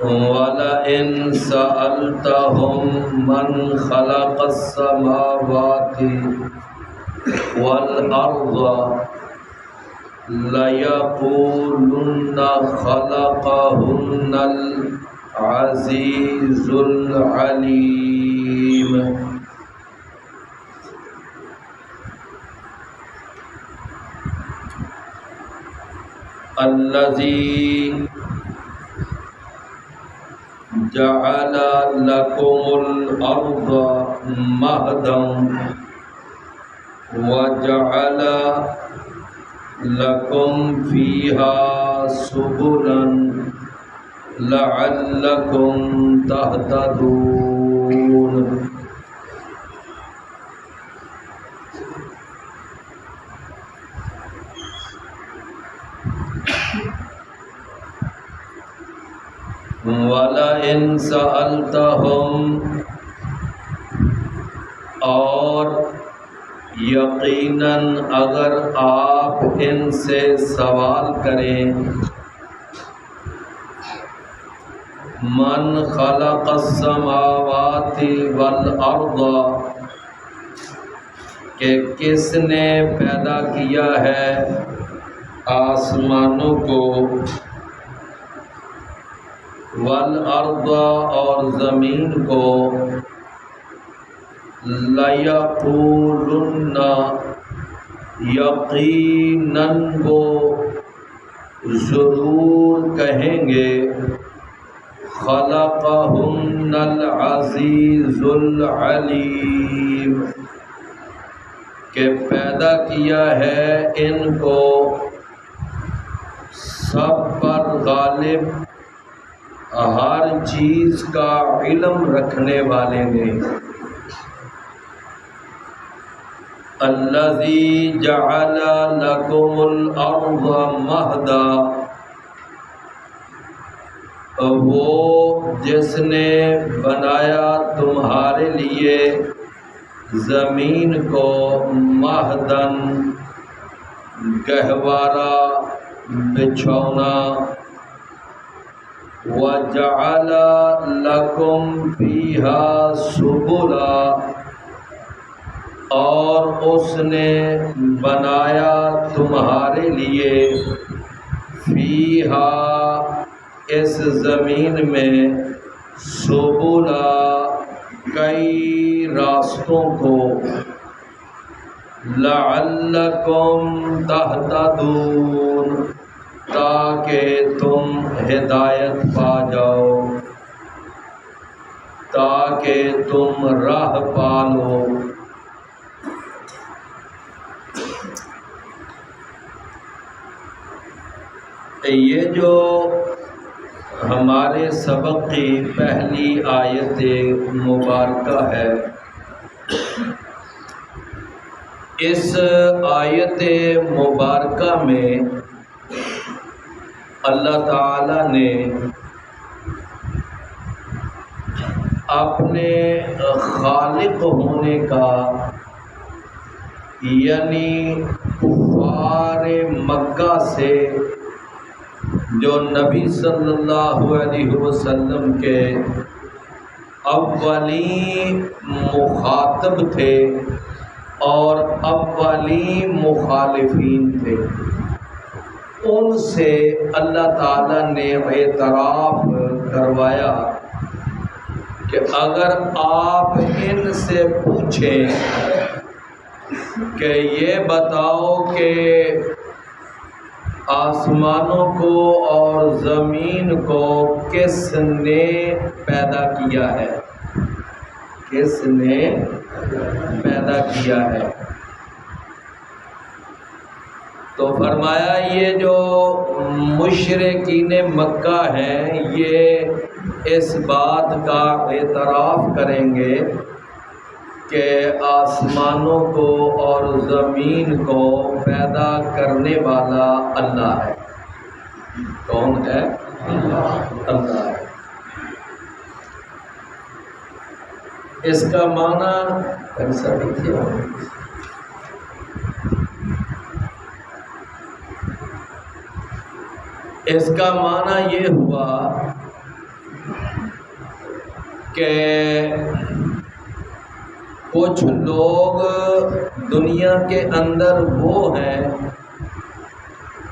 وَلَئِن سَأَلْتَهُم مَّنْ خَلَقَ السَّمَاوَاتِ وَالْأَرْضَ لَيَقُولُنَّ خَلَقَهُنَّ الْعَزِيزُ الْعَلِيمُ۔ الَّذِي جعل لكم الأرض مهدا وجعل لكم فيها سبلا لعلكم تهتدون۔ وَلَئِن سَأَلْتَهُمْ، اور یقیناً اگر آپ ان سے سوال کریں، من خلق السماوات والارض، کہ کس نے پیدا کیا ہے آسمانوں کو، والارض اور زمین کو، لَيَقُولُنَّ، یقیناً وہ ضرور کہیں گے، خَلَقَهُنَّ الْعَزِيزُ الْعَلِيمُ، کہ پیدا کیا ہے ان کو سب پر غالب، ہر چیز کا علم رکھنے والے نے۔ الذی جعل لکم الارض مہدا، وہ جس نے بنایا تمہارے لیے زمین کو مہدن، گہوارہ بچھونا، وَجَعَلَ لَكُمْ فِيهَا سُبُلًا، اور اس نے بنایا تمہارے لیے فیہا، اس زمین میں، سبلا، کئی راستوں کو، لعلکم تہتدون، تاکہ تم ہدایت پا جاؤ، تاکہ تم راہ پالو۔ یہ جو ہمارے سبق کی پہلی آیت مبارکہ ہے، اس آیت مبارکہ میں اللہ تعالی نے اپنے خالق ہونے کا، یعنی کفار مکہ سے جو نبی صلی اللہ علیہ وسلم کے اولین مخاطب تھے اور اولین مخالفین تھے، ان سے اللہ تعالیٰ نے اعتراف کروایا کہ اگر آپ ان سے پوچھیں کہ یہ بتاؤ کہ آسمانوں کو اور زمین کو کس نے پیدا کیا ہے، کس نے پیدا کیا ہے، تو فرمایا یہ جو مشرکین مکہ ہیں یہ اس بات کا اعتراف کریں گے کہ آسمانوں کو اور زمین کو پیدا کرنے والا اللہ ہے۔ کون ہے؟ اللہ ہے۔ اس کا معنی ایسا لکھیے، اس کا معنی یہ ہوا کہ کچھ لوگ دنیا کے اندر وہ ہیں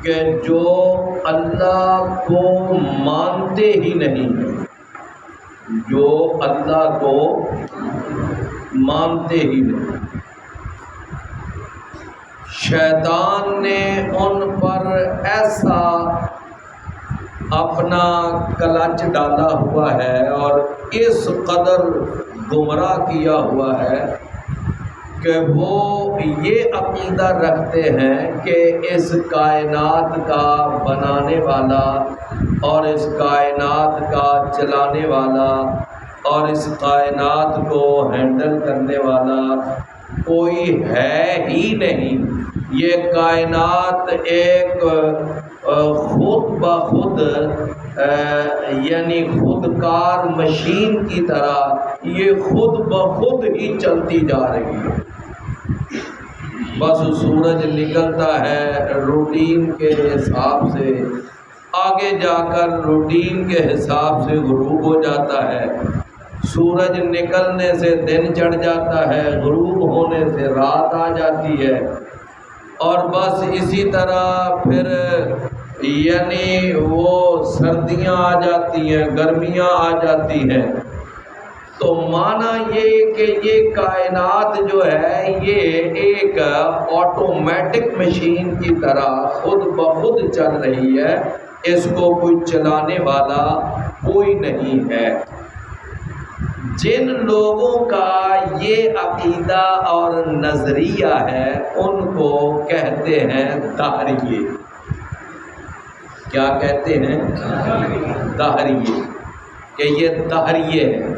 کہ جو اللہ کو مانتے ہی نہیں، جو اللہ کو مانتے ہی نہیں۔ شیطان نے ان پر ایسا اپنا کلچ ڈالا ہوا ہے اور اس قدر گمراہ کیا ہوا ہے کہ وہ یہ عقیدہ رکھتے ہیں کہ اس کائنات کا بنانے والا اور اس کائنات کا چلانے والا اور اس کائنات کو ہینڈل کرنے والا کوئی ہے ہی نہیں۔ یہ کائنات ایک خود بخود یعنی خودکار مشین کی طرح یہ خود بخود ہی چلتی جا رہی ہے۔ بس سورج نکلتا ہے روٹین کے حساب سے، آگے جا کر روٹین کے حساب سے غروب ہو جاتا ہے، سورج نکلنے سے دن چڑھ جاتا ہے، غروب ہونے سے رات آ جاتی ہے، اور بس اسی طرح پھر یعنی وہ سردیاں آ جاتی ہیں، گرمیاں آ جاتی ہیں۔ تو معنی یہ کہ یہ کائنات جو ہے یہ ایک آٹومیٹک مشین کی طرح خود بخود چل رہی ہے، اس کو کوئی چلانے والا کوئی نہیں ہے۔ جن لوگوں کا یہ عقیدہ اور نظریہ ہے ان کو کہتے ہیں دہریے۔ کیا کہتے ہیں؟ دہریے، کہ یہ دہریے ہیں۔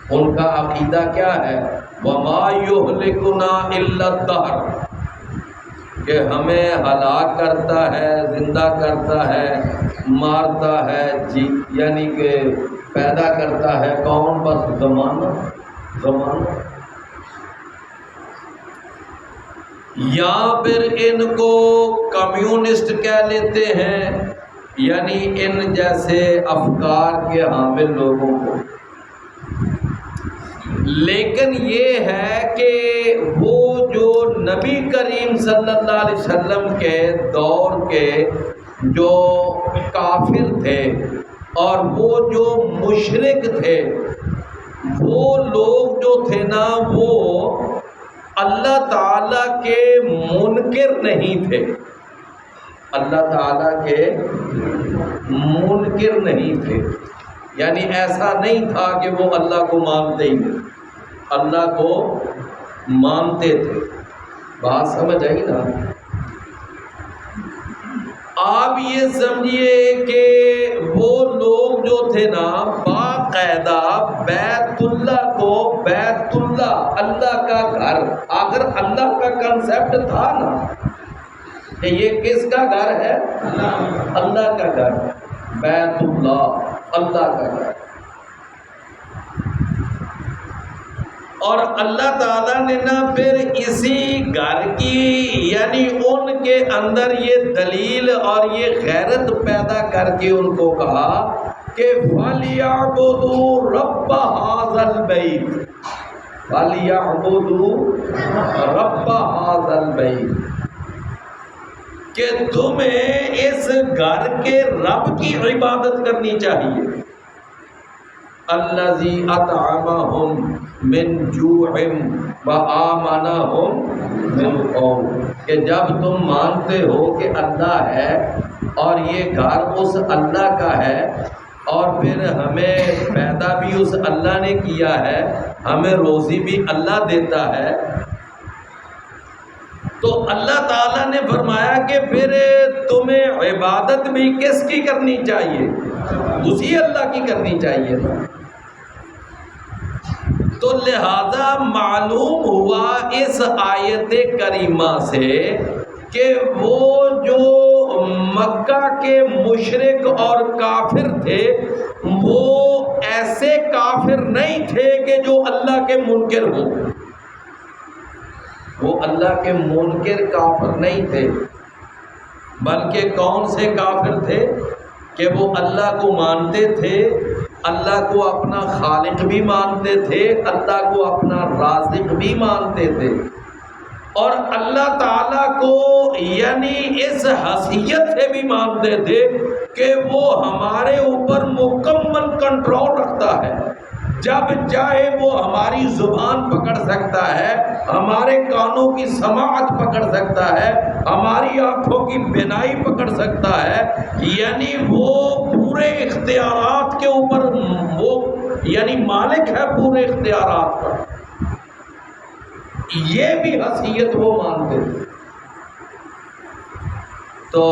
ان کا عقیدہ کیا ہے؟ وَمَا يُهْلِكُنَا إِلَّا الدَّهْرُ، کہ ہمیں ہلاک کرتا ہے، زندہ کرتا ہے، مارتا ہے، یعنی کہ پیدا کرتا ہے کون؟ بس زمانہ۔ یا پھر ان کو کمیونسٹ کہہ لیتے ہیں، یعنی ان جیسے افکار کے حامل لوگوں کو۔ لیکن یہ ہے کہ وہ جو نبی کریم صلی اللہ علیہ وسلم کے دور کے جو کافر تھے اور وہ جو مشرک تھے، وہ لوگ جو تھے نا وہ اللہ تعالیٰ کے منکر نہیں تھے، اللہ تعالیٰ کے منکر نہیں تھے، یعنی ایسا نہیں تھا کہ وہ اللہ کو مانتے ہی نہیں، اللہ کو مانتے تھے۔ بات سمجھ آئی نا؟ آپ یہ سمجھیے کہ وہ لوگ جو تھے نا باقاعدہ بیت اللہ کو، بیت اللہ اللہ کا گھر، اگر اللہ کا کنسیپٹ تھا نا کہ یہ کس کا گھر ہے؟ اللہ کا گھر، بیت اللہ اللہ کا گھر۔ اور اللہ تعالیٰ نے نا پھر اسی گھر کی یعنی ان کے اندر یہ دلیل اور یہ غیرت پیدا کر کے ان کو کہا کہ فَلْيَعْبُدُوا رَبَّ هَذَا الْبَيْتِ، فَلْيَعْبُدُوا رَبَّ هَذَا الْبَيْتِ، کہ تمہیں اس گھر کے رب کی عبادت کرنی چاہیے۔ الذی اطعمہم من جوع وآمنہم من خوف، کہ جب تم مانتے ہو کہ اللہ ہے اور یہ گھر اس اللہ کا ہے اور پھر ہمیں پیدا بھی اس اللہ نے کیا ہے، ہمیں روزی بھی اللہ دیتا ہے، تو اللہ تعالیٰ نے فرمایا کہ پھر تمہیں عبادت بھی کس کی کرنی چاہیے؟ اسی اللہ کی کرنی چاہیے نا۔ تو لہذا معلوم ہوا اس آیت کریمہ سے کہ وہ جو مکہ کے مشرک اور کافر تھے وہ ایسے کافر نہیں تھے کہ جو اللہ کے منکر ہوں، وہ اللہ کے منکر کافر نہیں تھے، بلکہ کون سے کافر تھے کہ وہ اللہ کو مانتے تھے اللہ کو اپنا خالق بھی مانتے تھے، اللہ کو اپنا رازق بھی مانتے تھے، اور اللہ تعالیٰ کو یعنی اس حیثیت سے بھی مانتے تھے کہ وہ ہمارے اوپر مکمل کنٹرول رکھتا ہے، جب چاہے وہ ہماری زبان پکڑ سکتا ہے، ہمارے کانوں کی سماعت پکڑ سکتا ہے، ہماری آنکھوں کی بینائی پکڑ سکتا ہے، یعنی وہ پورے اختیارات کے اوپر وہ یعنی مالک ہے پورے اختیارات کا، یہ بھی حیثیت وہ مانتے تھے۔ تو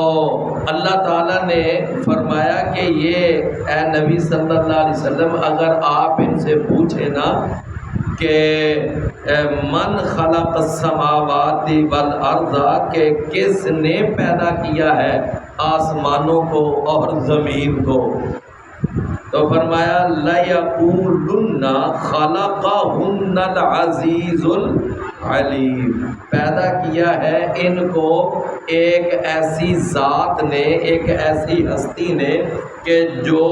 اللہ تعالیٰ نے فرمایا کہ یہ اے نبی صلی اللہ علیہ وسلم اگر آپ ان سے پوچھیں نا کہ من خلق السماوات والارض، کہ کس نے پیدا کیا ہے آسمانوں کو اور زمین کو، تو فرمایا لَيَقُولُنَّ خَلَقَهُنَّ الْعَزِيزُ الْعَلِيمُ، پیدا کیا ہے ان کو ایک ایسی ذات نے، ایک ایسی ہستی نے کہ جو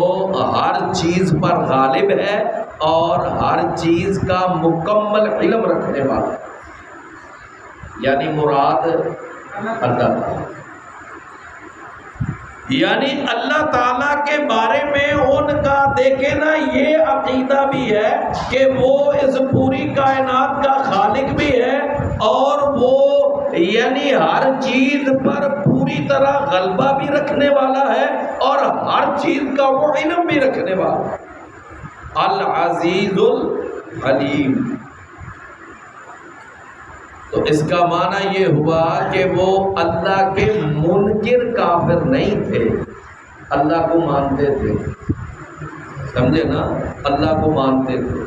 ہر چیز پر غالب ہے اور ہر چیز کا مکمل علم رکھنے والا، یعنی مراد اللہ تعالیٰ، یعنی اللہ تعالیٰ کے بارے میں ان کا دیکھیں نا یہ عقیدہ بھی ہے کہ وہ اس پوری کائنات کا خالق بھی ہے اور وہ یعنی ہر چیز پر پوری طرح غلبہ بھی رکھنے والا ہے اور ہر چیز کا وہ علم بھی رکھنے والا ہے، العزیز الحلیم۔ تو اس کا معنی یہ ہوا کہ وہ اللہ کے منکر کافر نہیں تھے، اللہ کو مانتے تھے، سمجھے نا، اللہ کو مانتے تھے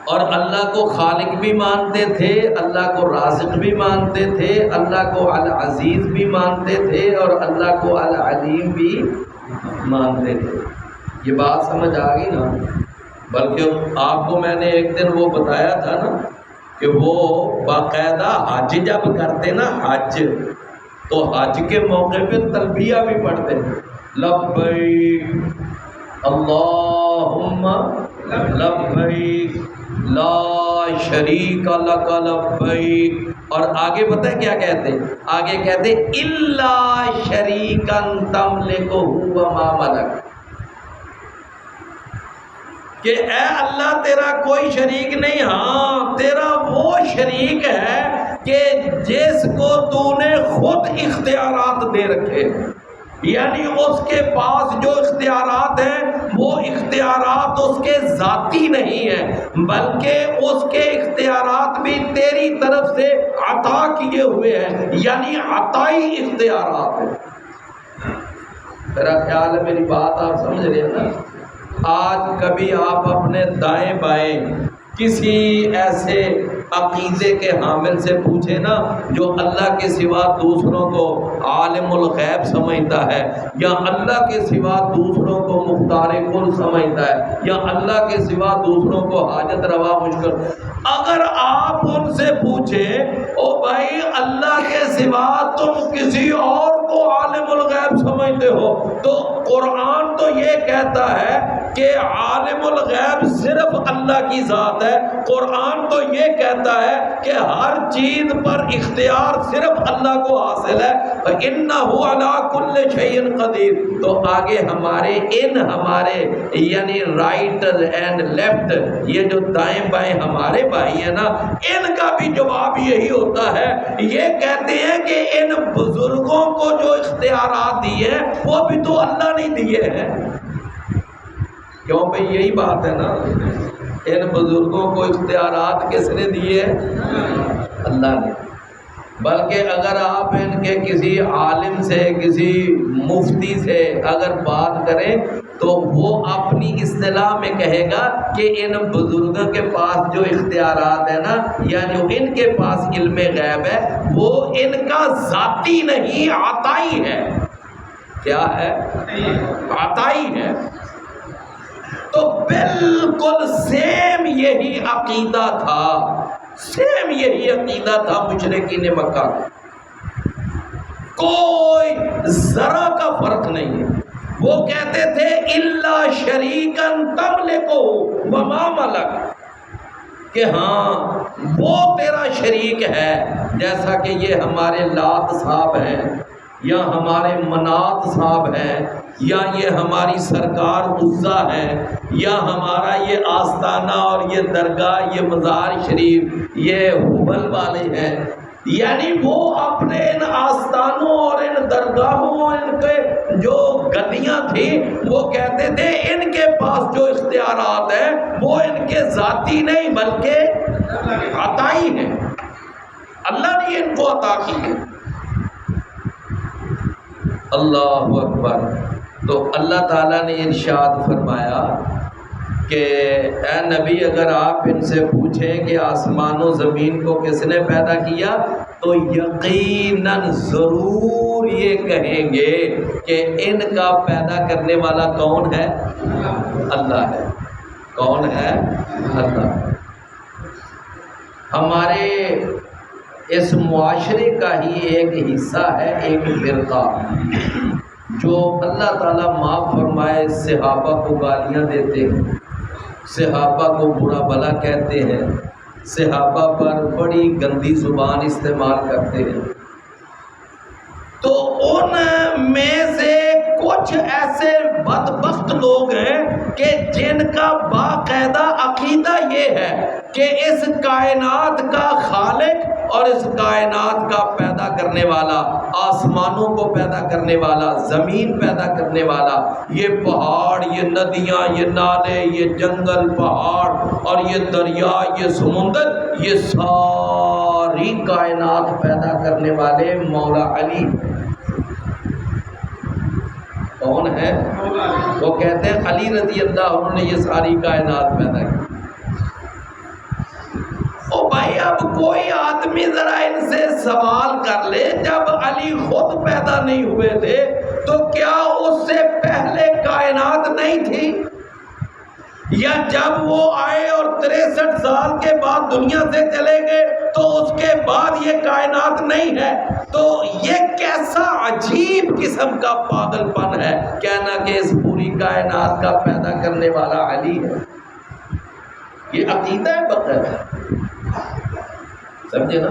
اور اللہ کو خالق بھی مانتے تھے، اللہ کو رازق بھی مانتے تھے، اللہ کو العزیز بھی مانتے تھے اور اللہ کو العلیم بھی مانتے تھے۔ یہ بات سمجھ آ گئی نا؟ بلکہ آپ کو میں نے ایک دن وہ بتایا تھا نا کہ وہ باقاعدہ حج جب کرتے نا، حج تو حج کے موقع پہ تلبیہ بھی پڑھتے ہیں، لبیک اللہم لبیک لا شریک لک لبیک، اور آگے پتہ ہے کیا کہتے ہیں؟ آگے کہتے الا شریکا تملکہ وما ملک، کہ اے اللہ تیرا کوئی شریک نہیں، ہاں تیرا وہ شریک ہے کہ جس کو تو نے خود اختیارات دے رکھے، یعنی اس کے پاس جو اختیارات ہیں وہ اختیارات اس کے ذاتی نہیں ہیں بلکہ اس کے اختیارات بھی تیری طرف سے عطا کیے ہوئے ہیں، یعنی عطائی اختیارات ہیں۔ میرا خیال ہے میری بات آپ سمجھ رہے ہیں نا؟ آج کبھی آپ اپنے دائیں بائیں کسی ایسے عقیدے کے حامل سے پوچھیں نا جو اللہ کے سوا دوسروں کو عالم الغیب سمجھتا ہے، یا اللہ کے سوا دوسروں کو مختار کل سمجھتا ہے، یا اللہ کے سوا دوسروں کو حاجت روا مشکل، اگر آپ ان سے پوچھیں او بھائی اللہ کے سوا تم کسی اور کو عالم الغیب سمجھتے ہو، تو قرآن تو یہ کہتا ہے کہ عالم الغیب صرف اللہ کی ذات ہے، قرآن تو یہ کہتا ہے کہ ہر چیز پر اختیار صرف اللہ کو حاصل ہے، فَإِنَّهُ عَلَىٰ كُلِّ شَيْءٍ قَدِيرٌ۔ تو آگے ہمارے یعنی رائٹ اینڈ لیفٹ، یہ جو دائیں بائیں ہمارے بھائی ہیں نا، ان کا بھی جواب یہی ہوتا ہے، یہ کہتے ہیں کہ ان بزرگوں کو جو اختیارات دیے ہیں وہ بھی تو اللہ نے دیے ہیں۔ کیوں بھئی یہی بات ہے نا، ان بزرگوں کو اختیارات کس نے دیے؟ اللہ نے۔ بلکہ اگر آپ ان کے کسی عالم سے، کسی مفتی سے اگر بات کریں تو وہ اپنی اصطلاح میں کہے گا کہ ان بزرگوں کے پاس جو اختیارات ہیں نا، یا جو ان کے پاس علم غیب ہے وہ ان کا ذاتی نہیں، عطائی ہے۔ کیا ہے؟ عطائی ہے۔ تو بالکل سیم یہی عقیدہ تھا، سیم یہی عقیدہ تھا مشرکین مکہ کا، کوئی ذرا کا فرق نہیں ہے۔ وہ کہتے تھے الا شریکن تملکو وما ملک، کہ ہاں وہ تیرا شریک ہے، جیسا کہ یہ ہمارے لات صاحب ہیں یا ہمارے منات صاحب ہیں یا یہ ہماری سرکار عزا ہے یا ہمارا یہ آستانہ اور یہ درگاہ یہ مزار شریف یہ حبل والے ہیں، یعنی وہ اپنے ان آستانوں اور ان درگاہوں ان کے جو گدیاں تھیں وہ کہتے تھے ان کے پاس جو اختیارات ہیں وہ ان کے ذاتی نہیں بلکہ عطائی ہیں، اللہ نے ان کو عطا کی ہے۔ اللہ اکبر۔ تو اللہ تعالیٰ نے ارشاد فرمایا کہ اے نبی اگر آپ ان سے پوچھیں کہ آسمان و زمین کو کس نے پیدا کیا تو یقیناً ضرور یہ کہیں گے کہ ان کا پیدا کرنے والا کون ہے؟ اللہ ہے۔ کون ہے؟ اللہ۔ ہمارے اس معاشرے کا ہی ایک حصہ ہے ایک فرقہ جو اللہ تعالیٰ معاف فرمائے صحابہ کو گالیاں دیتے ہیں، صحابہ کو برا بھلا کہتے ہیں، صحابہ پر بڑی گندی زبان استعمال کرتے ہیں۔ تو ان میں سے کچھ ایسے بدبخت لوگ ہیں کہ جن کا باقاعدہ عقیدہ یہ ہے کہ اس کائنات کا خالق اور اس کائنات کا پیدا کرنے والا، آسمانوں کو پیدا کرنے والا، زمین پیدا کرنے والا، یہ پہاڑ، یہ ندیاں، یہ نالے، یہ جنگل، پہاڑ اور یہ دریا، یہ سمندر، یہ ساری کائنات پیدا کرنے والے مولا علی کون ہے؟ وہ کہتے ہیں علی رضی اللہ عنہ نے یہ ساری کائنات پیدا کی۔ او بھائی اب کوئی آدمی ذرا ان سے سوال کر لے، جب علی خود پیدا نہیں ہوئے تھے تو کیا اس سے پہلے کائنات نہیں تھی؟ یا جب وہ آئے اور 63 سال کے بعد دنیا سے چلے گئے تو اس کے بعد یہ کائنات نہیں ہے؟ تو یہ کیسا عجیب قسم کا پاگل پن ہے کہنا کہ اس پوری کائنات کا پیدا کرنے والا علی ہے۔ یہ عقیدہ ہے بقر ہے، سمجھے نا؟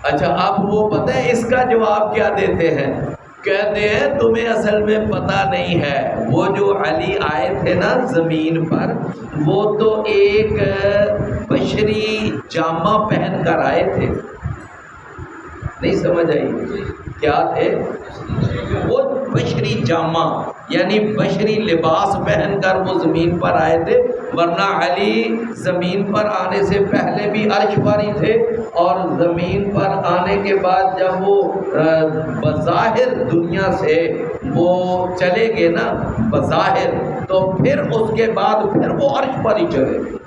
اچھا اب وہ پتہ ہے اس کا جواب کیا دیتے ہیں؟ کہتے ہیں تمہیں اصل میں پتہ نہیں ہے، وہ جو علی آئے تھے نا زمین پر وہ تو ایک بشری جامہ پہن کر آئے تھے، نہیں سمجھ آئی؟ کیا تھے وہ؟ بشری جامہ یعنی بشری لباس پہن کر وہ زمین پر آئے تھے، ورنہ علی زمین پر آنے سے پہلے بھی عرش پر ہی تھے، اور زمین پر آنے کے بعد جب وہ بظاہر دنیا سے وہ چلے گئے نا بظاہر، تو پھر اس کے بعد پھر وہ عرش پر ہی چلے گئے۔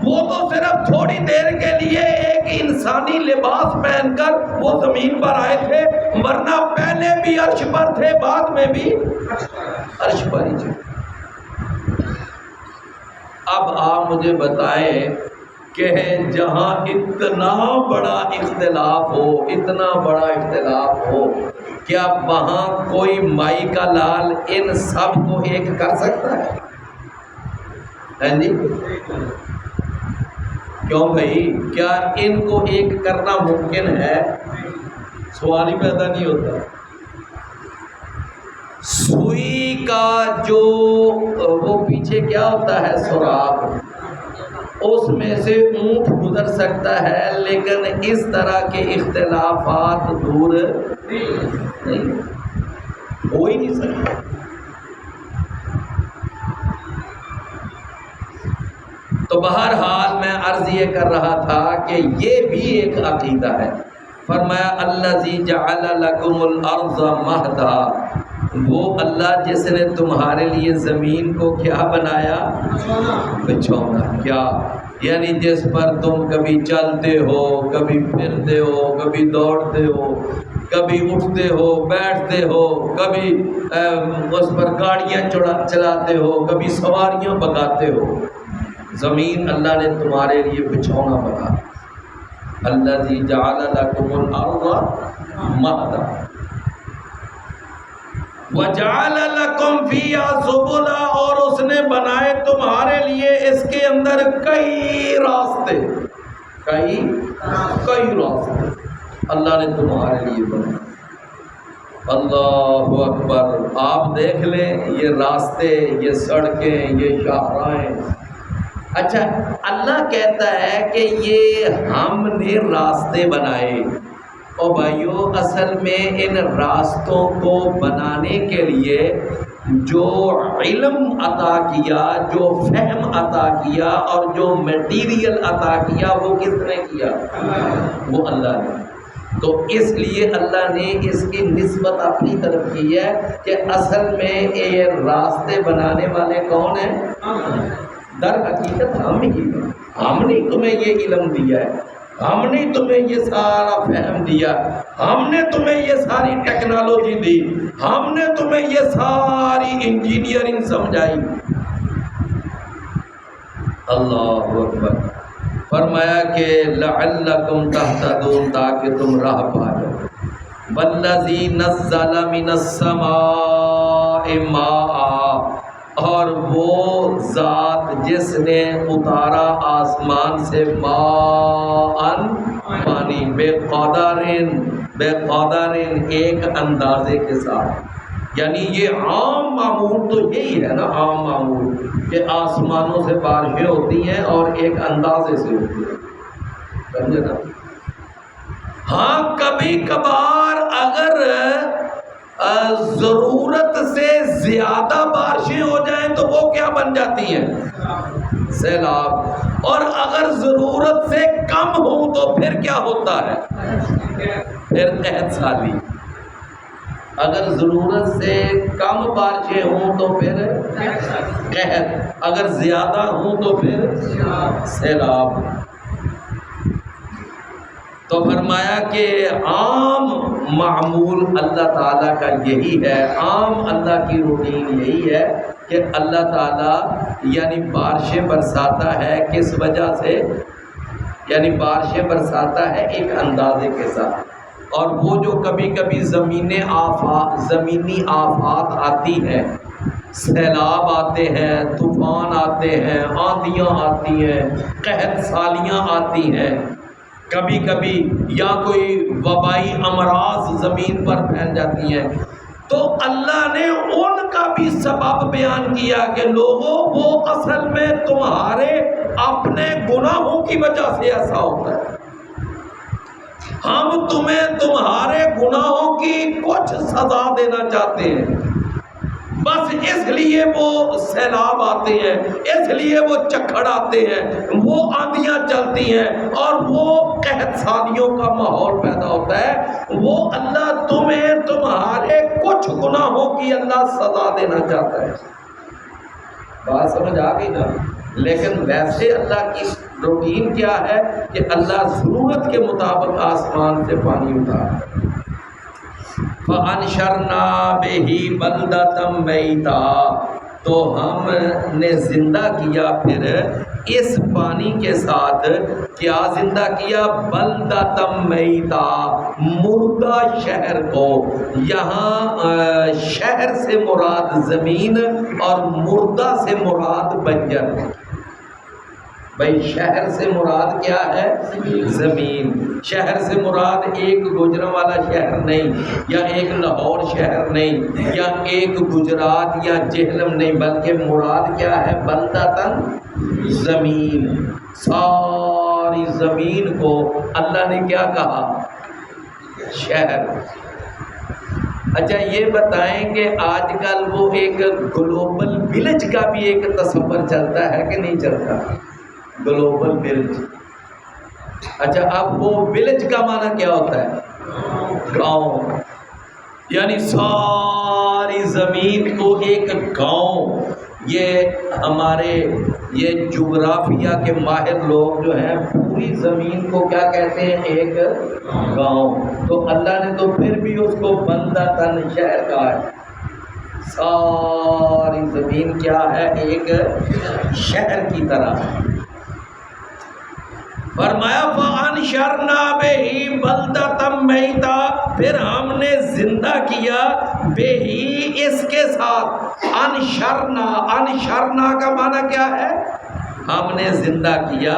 وہ تو صرف تھوڑی دیر کے لیے ایک انسانی لباس پہن کر وہ زمین پر آئے تھے، ورنہ پہلے بھی عرش پر تھے، بعد میں بھی عرش پر ہی تھے۔ اب آپ مجھے بتائیں کہ جہاں اتنا بڑا اختلاف ہو، اتنا بڑا اختلاف ہو، کیا وہاں کوئی مائی کا لال ان سب کو ایک کر سکتا ہے؟ ہاں جی کیوں بھائی؟ کیا ان کو ایک کرنا ممکن ہے؟ سوال ہی پیدا نہیں ہوتا۔ سوئی کا جو وہ پیچھے کیا ہوتا ہے سوراخ، اس میں سے اونٹ گزر سکتا ہے، لیکن اس طرح کے اختلافات دور نہیں ہو ہی نہیں سکتا۔ تو بہرحال میں عرض یہ کر رہا تھا کہ یہ بھی ایک عقیدہ ہے۔ فرمایا الذی جعل لکم الارض مہدا، وہ اللہ جس نے تمہارے لیے زمین کو کیا بنایا؟ بچھونا۔ کیا یعنی جس پر تم کبھی چلتے ہو، کبھی پھرتے ہو، کبھی دوڑتے ہو، کبھی اٹھتے ہو، بیٹھتے ہو، کبھی اس پر گاڑیاں چلاتے ہو، کبھی سواریاں بگاتے ہو۔ زمین اللہ نے تمہارے لیے بچھونا بنا۔ الذی جعل لکم الارض مہدا۔ وَجَعَلَ لَكُمْ فِيهَا سُبُلًا، اور اس نے بنائے تمہارے لیے اس کے اندر کئی راستے، کئی راستے اللہ نے تمہارے لیے بنائے۔ اللہ اکبر! آپ دیکھ لیں یہ راستے، یہ سڑکیں، یہ شاہراہیں۔ اچھا، اللہ کہتا ہے کہ یہ ہم نے راستے بنائے۔ اور بھائیو، اصل میں ان راستوں کو بنانے کے لیے جو علم عطا کیا، جو فہم عطا کیا اور جو میٹیریل عطا کیا، وہ کس نے کیا؟ وہ اللہ نے۔ تو اس لیے اللہ نے اس کی نسبت اپنی طرف کی ہے کہ اصل میں یہ راستے بنانے والے کون ہیں؟ در حقیقت ہم ہی ہیں۔ ہم نے تمہیں یہ علم دیا ہے، ہم نے تمہیں یہ سارا فہم دیا، ہم نے تمہیں یہ ساری ٹیکنالوجی دی، ہم نے تمہیں یہ ساری انجینئرنگ سمجھائی۔ اللہ اکبر! فرمایا کہ لعلکم تہتدون، تاکہ تم راہ پا جاؤ۔ والذی نزل من السماء ماء، اور وہ ذات جس نے اتارا آسمان سے ماء پانی، بے قدر ایک اندازے کے ساتھ۔ یعنی یہ عام معمول تو یہی ہے نا، عام معمول کہ آسمانوں سے بارشیں ہوتی ہیں اور ایک اندازے سے ہوتی ہیں، سمجھے نا؟ ہاں، کبھی کبھار اگر ضرورت سے زیادہ بارشیں ہو جائیں تو وہ کیا بن جاتی ہیں؟ سیلاب۔ اور اگر ضرورت سے کم ہو تو پھر کیا ہوتا ہے؟ پھر قحط سالی۔ اگر ضرورت سے کم بارشیں ہوں تو پھر قحط، اگر زیادہ ہوں تو پھر سیلاب۔ تو فرمایا کہ عام معمول اللہ تعالیٰ کا یہی ہے، عام اللہ کی روٹین یہی ہے کہ اللہ تعالیٰ یعنی بارشیں برساتا ہے۔ کس وجہ سے؟ یعنی بارشیں برساتا ہے ایک اندازے کے ساتھ۔ اور وہ جو کبھی کبھی زمینی آفات آتی ہیں، سیلاب آتے ہیں، طوفان آتے ہیں، آندھیاں آتی ہیں، قحط سالیاں آتی ہیں، کبھی کبھی یا کوئی وبائی امراض زمین پر پھیل جاتی ہیں، تو اللہ نے ان کا بھی سبب بیان کیا کہ لوگوں، وہ اصل میں تمہارے اپنے گناہوں کی وجہ سے ایسا ہوتا ہے۔ ہم تمہیں تمہارے گناہوں کی کچھ سزا دینا چاہتے ہیں، بس اس لیے وہ سیلاب آتے ہیں، اس لیے وہ چکھڑ آتے ہیں، وہ آندھیاں چلتی ہیں اور وہ قحط سالیوں کا ماحول پیدا ہوتا ہے۔ وہ اللہ تمہیں تمہارے کچھ گناہوں کی اللہ سزا دینا چاہتا ہے۔ بات سمجھ آ گئی نا؟ لیکن ویسے اللہ کی روٹین کیا ہے کہ اللہ ضرورت کے مطابق آسمان سے پانی اتارتا ہے۔ فَأَنشَرْنَا بِهِ بَلْدَةً مَيْتًا، تو ہم نے زندہ کیا پھر اس پانی کے ساتھ، کیا زندہ کیا؟ بَلْدَةً مَيْتًا، مردہ شہر کو۔ یہاں شہر سے مراد زمین اور مردہ سے مراد بنجر۔ بھائی شہر سے مراد کیا ہے؟ زمین۔ شہر سے مراد ایک گجرا والا شہر نہیں، یا ایک لاہور شہر نہیں، یا ایک گجرات یا جہلم نہیں، بلکہ مراد کیا ہے؟ بلدتاً، زمین۔ ساری زمین کو اللہ نے کیا کہا؟ شہر۔ اچھا یہ بتائیں کہ آج کل وہ ایک گلوبل ولیج کا بھی ایک تصور چلتا ہے کہ نہیں چلتا؟ Global village. اچھا اب وہ ولیج کا معنی کیا ہوتا ہے؟ گاؤں۔ یعنی ساری زمین کو ایک گاؤں، یہ ہمارے یہ جغرافیہ کے ماہر لوگ جو ہیں پوری زمین کو کیا کہتے ہیں؟ ایک گاؤں۔ تو اللہ نے تو پھر بھی اس کو بلدتاً شہر کہا ہے۔ ساری زمین کیا ہے؟ ایک شہر کی طرح۔ فرمایا فَأَنشَرْنَا بِهِ بَلْدَةً مَيْتًا، پھر ہم نے زندہ کیا بے ہی اس کے ساتھ، انشرنا کا معنی کیا ہے؟ ہم نے زندہ کیا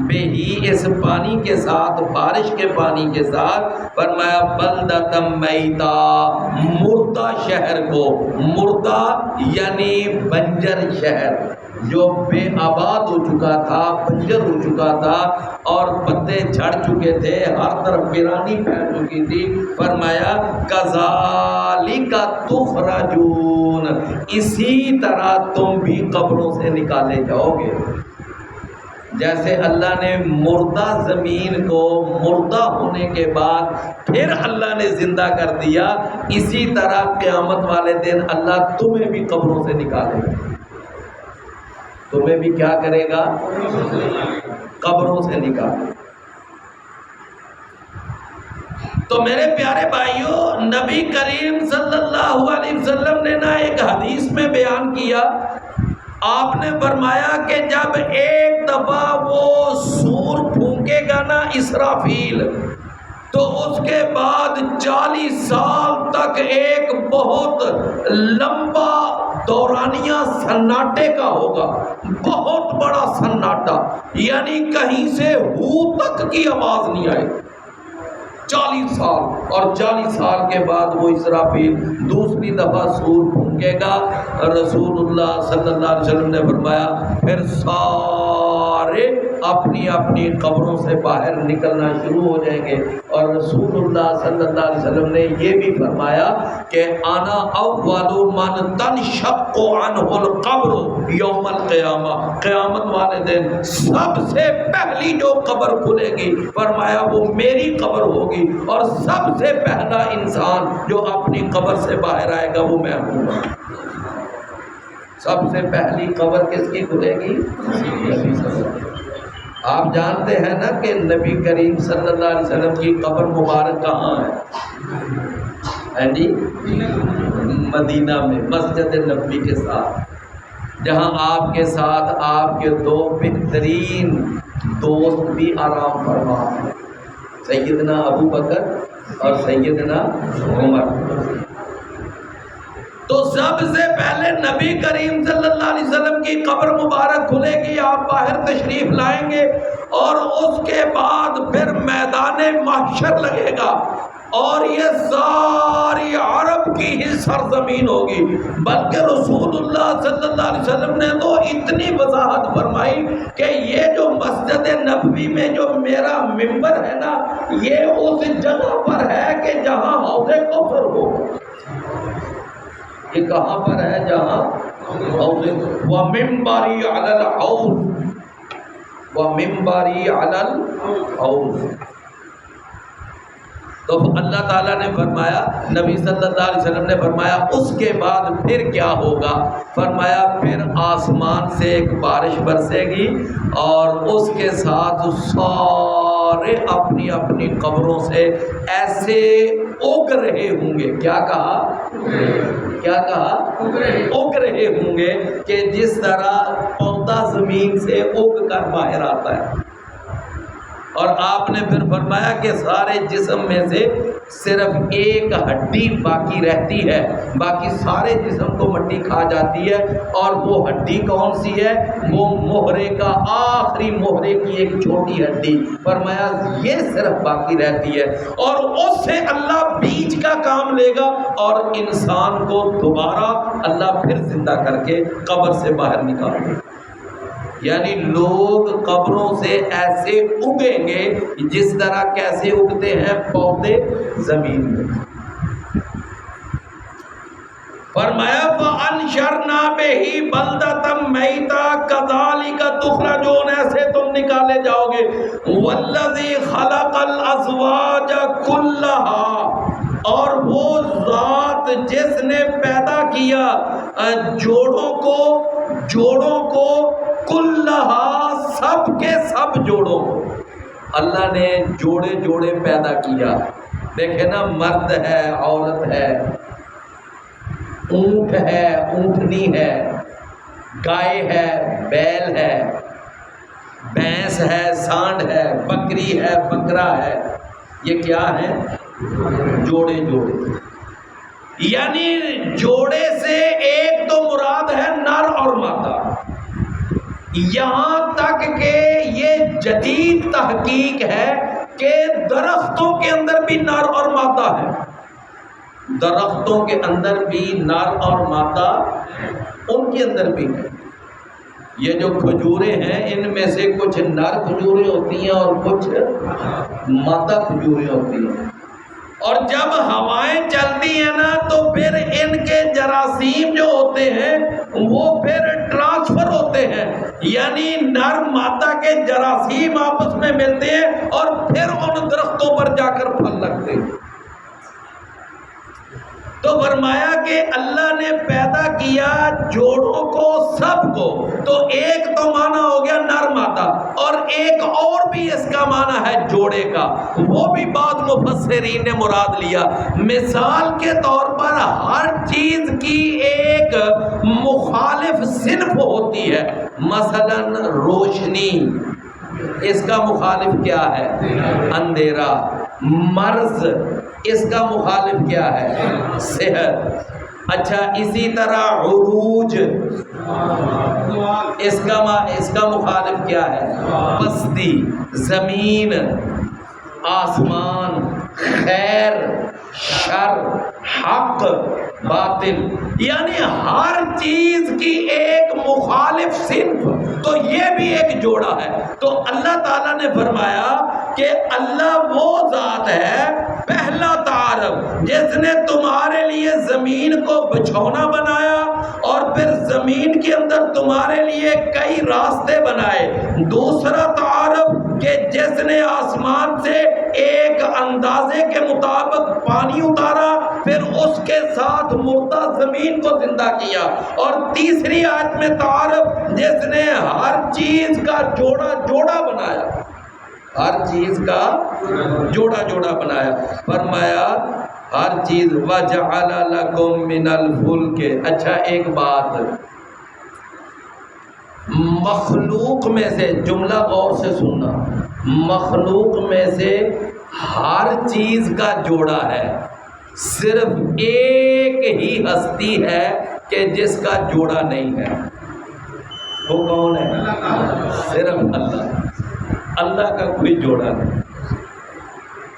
بے ہی اس پانی کے ساتھ، بارش کے پانی کے ساتھ، فرمایا بلدتم میتا، مردہ شہر کو، مردہ یعنی بنجر شہر جو بے آباد ہو چکا تھا، بنجر ہو چکا تھا اور پتے جھڑ چکے تھے، ہر طرف ویرانی پھیل چکی تھی، فرمایا کذالک تخرجون، اسی طرح تم بھی قبروں سے نکالے جاؤ گے۔ جیسے اللہ نے مردہ زمین کو مردہ ہونے کے بعد پھر اللہ نے زندہ کر دیا، اسی طرح قیامت والے دن اللہ تمہیں بھی قبروں سے نکالے گا۔ تمہیں بھی کیا کرے گا؟ قبروں سے نکالے۔ تو میرے پیارے بھائیوں، نبی کریم صلی اللہ علیہ وسلم نے نا ایک حدیث میں بیان کیا، آپ نے فرمایا کہ جب ایک دفعہ وہ سور پھونکے گا نا اسرافیل، تو اس کے بعد 40 سال تک ایک بہت لمبا دورانیہ سناٹے کا ہوگا، بہت بڑا سناٹا، یعنی کہیں سے ہو تک کی آواز نہیں آئے، 40 سال، اور 40 سال کے بعد وہ اسرافیل دوسری دفعہ سور پھونکے گا۔ رسول اللہ صلی اللہ علیہ وسلم نے فرمایا پھر سارے اپنی اپنی قبروں سے باہر نکلنا شروع ہو جائیں گے، اور رسول اللہ صلی اللہ علیہ وسلم نے یہ بھی فرمایا کہ انا اول من تنشق عنہ القبر یوم القیامہ، قیامت والے دن سب سے پہلی جو قبر کھلے گی، فرمایا وہ میری قبر ہوگی، اور سب سے پہلا انسان جو اپنی قبر سے باہر آئے گا وہ میں ہوں گا۔ سب سے پہلی قبر کس کی کھلے گی؟ نبی صلی اللہ علیہ وسلم۔ آپ جانتے ہیں نا کہ نبی کریم صلی اللہ علیہ وسلم کی قبر مبارک کہاں ہے جی؟ مدینہ میں، مسجد نبوی کے ساتھ، جہاں آپ کے ساتھ آپ کے دو بہترین دوست بھی آرام فرما ہیں، سیدنا ابو بکر اور سیدنا عمر۔ تو سب سے پہلے نبی کریم صلی اللہ علیہ وسلم کی قبر مبارک کھلے گی، آپ باہر تشریف لائیں گے، اور اس کے بعد پھر میدان محشر لگے گا، اور یہ ساری عرب کی ہی سرزمین ہوگی۔ بلکہ رسول اللہ صلی اللہ علیہ وسلم نے تو اتنی وضاحت فرمائی کہ یہ جو مسجد نبوی میں جو میرا منبر ہے نا، یہ اس جگہ پر ہے کہ جہاں حوض کوثر ہو۔ یہ کہاں پر ہے؟ جہاں وَمِنبَرِي عَلَى الْحَوْضِ، وَمِنبَرِي عَلَى الْحَوْضِ۔ تو اللہ تعالیٰ نے فرمایا، نبی صلی اللہ علیہ وسلم نے فرمایا اس کے بعد پھر کیا ہوگا؟ فرمایا پھر آسمان سے ایک بارش برسے گی، اور اس کے ساتھ سارے اپنی اپنی قبروں سے ایسے اگ رہے ہوں گے۔ کیا کہا؟ کیا کہا؟ اگ رہے ہوں گے، کہ جس طرح پودا زمین سے اگ کر باہر آتا ہے۔ اور آپ نے پھر فرمایا کہ سارے جسم میں سے صرف ایک ہڈی باقی رہتی ہے، باقی سارے جسم کو مٹی کھا جاتی ہے، اور وہ ہڈی کون سی ہے؟ وہ مہرے کا آخری مہرے کی ایک چھوٹی ہڈی، فرمایا یہ صرف باقی رہتی ہے، اور اس سے اللہ بیج کا کام لے گا، اور انسان کو دوبارہ اللہ پھر زندہ کر کے قبر سے باہر نکالے گا۔ یعنی لوگ قبروں سے ایسے اگیں گے جس طرح کیسے اگتے ہیں پودے زمین میں۔ فرمایا فَأَنشَرْنَا بِهِ بَلْدَةً مَيْتًا كَذَلِكَ تُخْرَجُونَ، ایسے تم نکالے جاؤ گے۔ وَالَّذِي خَلَقَ الْأَزْوَاجَ كُلَّهَا، اور وہ ذات جس نے پیدا کیا جوڑوں کو کلہا، سب کے سب جوڑوں کو اللہ نے جوڑے جوڑے پیدا کیا۔ دیکھیں نا، مرد ہے، عورت ہے، اونٹ ہے، اونٹنی ہے، گائے ہے، بیل ہے، بھینس ہے، سانڈ ہے، بکری ہے، بکرا ہے، یہ کیا ہے؟ جوڑے جوڑے۔ یعنی جوڑے سے ایک تو مراد ہے نر اور مادہ، یہاں تک کہ یہ جدید تحقیق ہے کہ درختوں کے اندر بھی نر اور مادہ ہے، درختوں کے اندر بھی نر اور مادہ ان کے اندر بھی ہے۔ یہ جو کھجوریں ہیں ان میں سے کچھ نر کھجوریں ہوتی ہیں اور کچھ مادہ کھجوریں ہوتی ہیں، اور جب ہوائیں چلتی ہیں نا تو پھر ان کے جراثیم جو ہوتے ہیں وہ پھر ٹرانسفر ہوتے ہیں، یعنی نر مادہ کے جراثیم آپس میں ملتے ہیں اور پھر ان درختوں پر جا کر پھل لگتے ہیں۔ تو فرمایا کہ اللہ نے پیدا کیا جوڑوں کو سب کو، تو ایک تو معنی ہو گیا نر مادہ، اور ایک اور بھی اس کا معنی ہے جوڑے کا، وہ بھی بعض مفسرین نے مراد لیا۔ مثال کے طور پر ہر چیز کی ایک مخالف صنف ہوتی ہے، مثلا روشنی، اس کا مخالف کیا ہے؟ اندھیرا۔ مرض، اس کا مخالف کیا ہے؟ صحت۔ اچھا، اسی طرح عروج، اس کا مخالف کیا ہے؟ پستی۔ زمین، آسمان، خیر، شر، حق، باطل، یعنی ہر چیز کی ایک مخالف صنف، تو یہ بھی ایک جوڑا ہے۔ تو اللہ تعالیٰ نے فرمایا کہ اللہ وہ ذات ہے، پہلا تعارف، جس نے تمہارے لیے زمین کو بچھونا بنایا اور پھر زمین کے اندر تمہارے لیے کئی راستے بنائے۔ دوسرا تعارف کہ جس نے آسمان سے ایک اندازے کے مطابق پانی اتارا، پھر اس کے ساتھ مردہ زمین کو زندہ کیا۔ اور تیسری آیت میں تعارف، جس نے ہر چیز کا جوڑا جوڑا بنایا، ہر چیز کا جوڑا جوڑا بنایا۔ فرمایا ہر چیز وَجَعَلَ لَكُم مِّنَ الْفُلْكِ۔ اچھا، ایک بات، مخلوق میں سے، جملہ غور سے سننا، مخلوق میں سے ہر چیز کا جوڑا ہے، صرف ایک ہی ہستی ہے کہ جس کا جوڑا نہیں ہے۔ وہ کون ہے؟ صرف اللہ۔ اللہ کا کوئی جوڑا نہیں،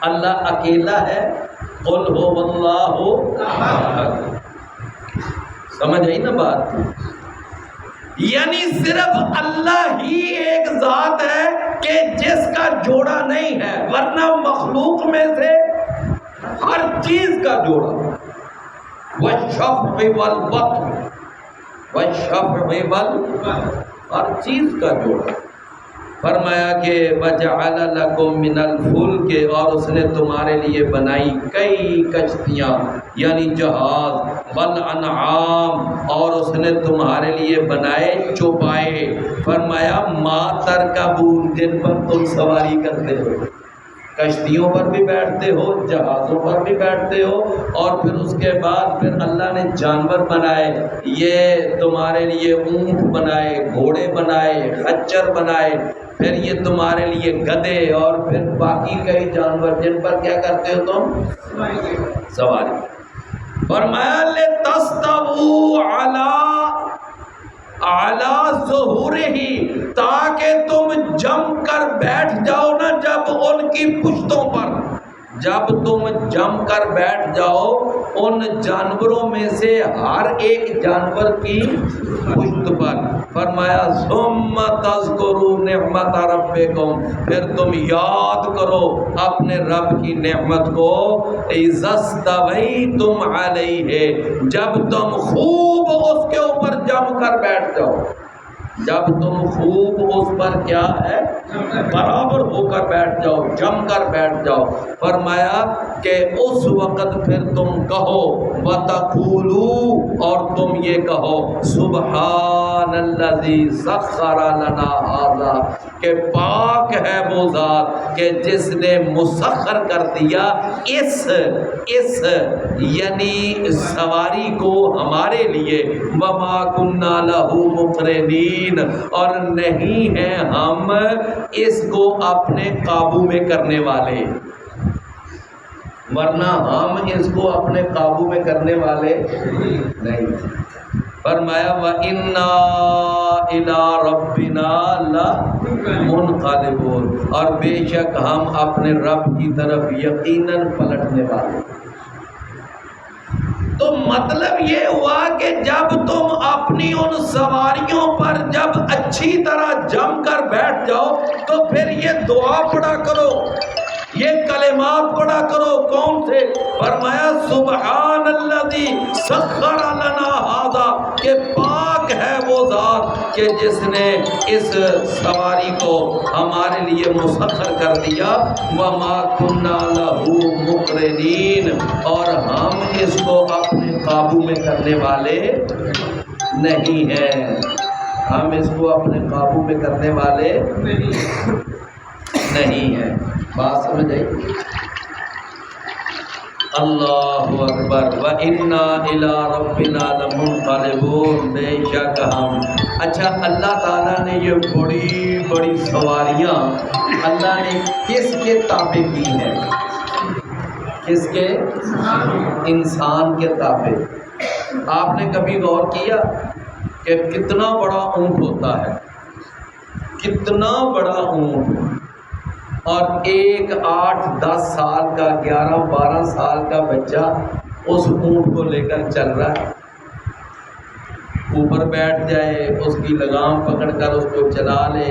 اللہ اکیلا ہے۔ قل هو اللہ احد۔ سمجھ آئی نا بات؟ یعنی صرف اللہ ہی ایک ذات ہے کہ جس کا جوڑا نہیں ہے، ورنہ مخلوق میں سے ہر چیز کا جوڑا، والشفع والوتر، والشفع والوتر، ہر چیز کا جوڑا۔ فرمایا کہ وَجَعَلَ لَكُم مِّنَ الْفُلْكِ، اور اس نے تمہارے لیے بنائی کئی کشتیاں، یعنی جہاز، وَالْأَنْعَامَ، اور اس نے تمہارے لیے بنائے چوپائے۔ فرمایا مَا تَرْكَبُونَ، جن پر تم سواری کرتے ہو، کشتیوں پر بھی بیٹھتے ہو، جہازوں پر بھی بیٹھتے ہو، اور پھر اس کے بعد پھر اللہ نے جانور بنائے، یہ تمہارے لیے اونٹ بنائے، گھوڑے بنائے، خچر بنائے، پھر یہ تمہارے لیے گدھے، اور پھر باقی کئی جانور جن پر کیا کرتے ہو تم؟ سواری۔ فرمایا لِتَسْتَوُوا عَلَى ظُهُورِهِ، تاکہ تم جم کر بیٹھ جاؤ نا جب ان کی پشتوں پر، جب تم جم کر بیٹھ جاؤ ان جانوروں میں سے ہر ایک جانور کی پشت پر۔ فرمایا ثم تذکروا نعمت ربکم، پھر تم یاد کرو اپنے رب کی نعمت کو، اذا استویتم علیہ، جب تم خوب اس کے اوپر جم کر بیٹھ جاؤ، جب تم خوب اس پر کیا ہے برابر ہو کر بیٹھ جاؤ، جم کر بیٹھ جاؤ۔ فرمایا کہ اس وقت پھر تم کہو وَتَقُولُوا، اور تم یہ کہو سبحان الذی سخر لنا ھذا، کہ پاک ہے وہ ذات کہ جس نے مسخر کر دیا اس یعنی سواری کو ہمارے لیے، وَمَا كُنَّا لَهُ مُقْرِنِينَ، اور نہیں ہیں ہم اس کو اپنے قابو میں کرنے والے۔ ورنہ ہم اس کو اپنے قابو میں کرنے والے نہیں تھے۔ فرمایا وَإِنَّا إِلَىٰ رَبِّنَا لَمُنْقَلِبُونَ، اور بے شک ہم اپنے رب کی طرف یقیناً پلٹنے والے۔ تو مطلب یہ ہوا کہ جب تم اپنی ان سواریوں پر جب اچھی طرح جم کر بیٹھ جاؤ تو پھر یہ دعا پڑھا کرو، یہ کلمات پڑھا کرو۔ کون سے؟ فرمایا سبحان الذی سخر لنا ھذا، کہ پاک ہے وہ ذات کہ جس نے اس سواری کو ہمارے لیے مسخر کر دیا۔ وما کنا لہ مقرنین، اور ہم اس کو اپنے قابو میں کرنے والے نہیں ہیں، ہم اس کو اپنے قابو میں کرنے والے نہیں ہیں۔ بات سمجھ آئی؟ اللہ اکبر۔ وَإِنَّا إِلَىٰ رَبِّنَا لَمُنْقَلِبُونَ، بے شک ہم۔ اچھا، اللہ تعالیٰ نے یہ بڑی بڑی سواریاں اللہ نے کس کے تابع کی ہیں؟ کس کے؟ انسان کے تابع۔ آپ نے کبھی غور کیا کہ کتنا بڑا اونٹ ہوتا ہے؟ کتنا بڑا اونٹ، اور ایک 8-10 سال کا 11-12 سال کا بچہ اس اونٹ کو لے کر چل رہا ہے، اوپر بیٹھ جائے، اس کی لگام پکڑ کر اس کو چلا لے،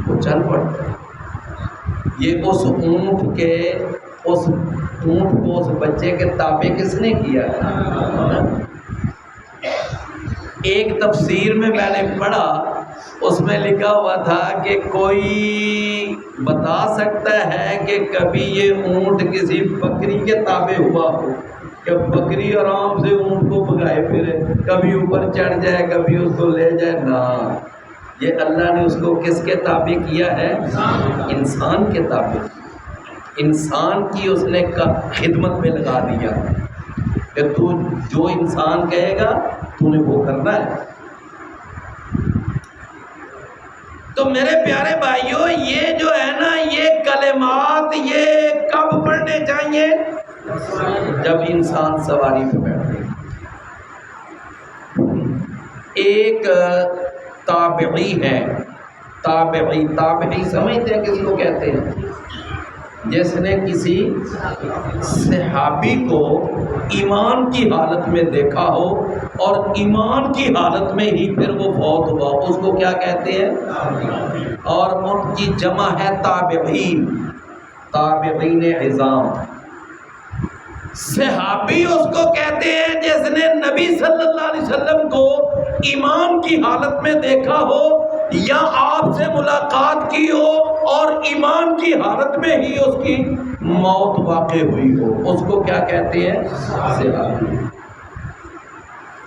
وہ چل پڑتا ہے۔ یہ اس اونٹ کو اس بچے کے تابع کس نے کیا ہے؟ ایک تفسیر میں نے پڑھا، اس میں لکھا ہوا تھا کہ کوئی بتا سکتا ہے کہ کبھی یہ اونٹ کسی بکری کے تابع ہوا ہو کہ بکری آرام سے اونٹ کو بھگائے پھرے، کبھی اوپر چڑھ جائے، کبھی اس کو لے جائے؟ نہ، یہ اللہ نے اس کو کس کے تابع کیا ہے؟ انسان کے تابع۔ انسان کی اس نے خدمت میں لگا دیا کہ تو جو انسان کہے گا تو نے وہ کرنا ہے۔ تو میرے پیارے بھائیوں، یہ جو ہے نا، یہ کلمات یہ کب پڑھنے چاہیے؟ جب انسان سواری پہ بیٹھے۔ ایک تابعی ہے، تابعی سمجھتے ہیں کس کو کہتے ہیں؟ جس نے کسی صحابی کو ایمان کی حالت میں دیکھا ہو اور ایمان کی حالت میں ہی پھر وہ فوت ہوا، اس کو کیا کہتے ہیں؟ اور ان کی جمع ہے تابعین، تابعین عظام۔ صحابی اس کو کہتے ہیں جس نے نبی صلی اللہ علیہ وسلم کو ایمان کی حالت میں دیکھا ہو یا آپ سے ملاقات کی ہو اور ایمان کی حالت میں ہی اس کی موت واقع ہوئی ہو، اس کو کیا کہتے ہیں؟ صحابی۔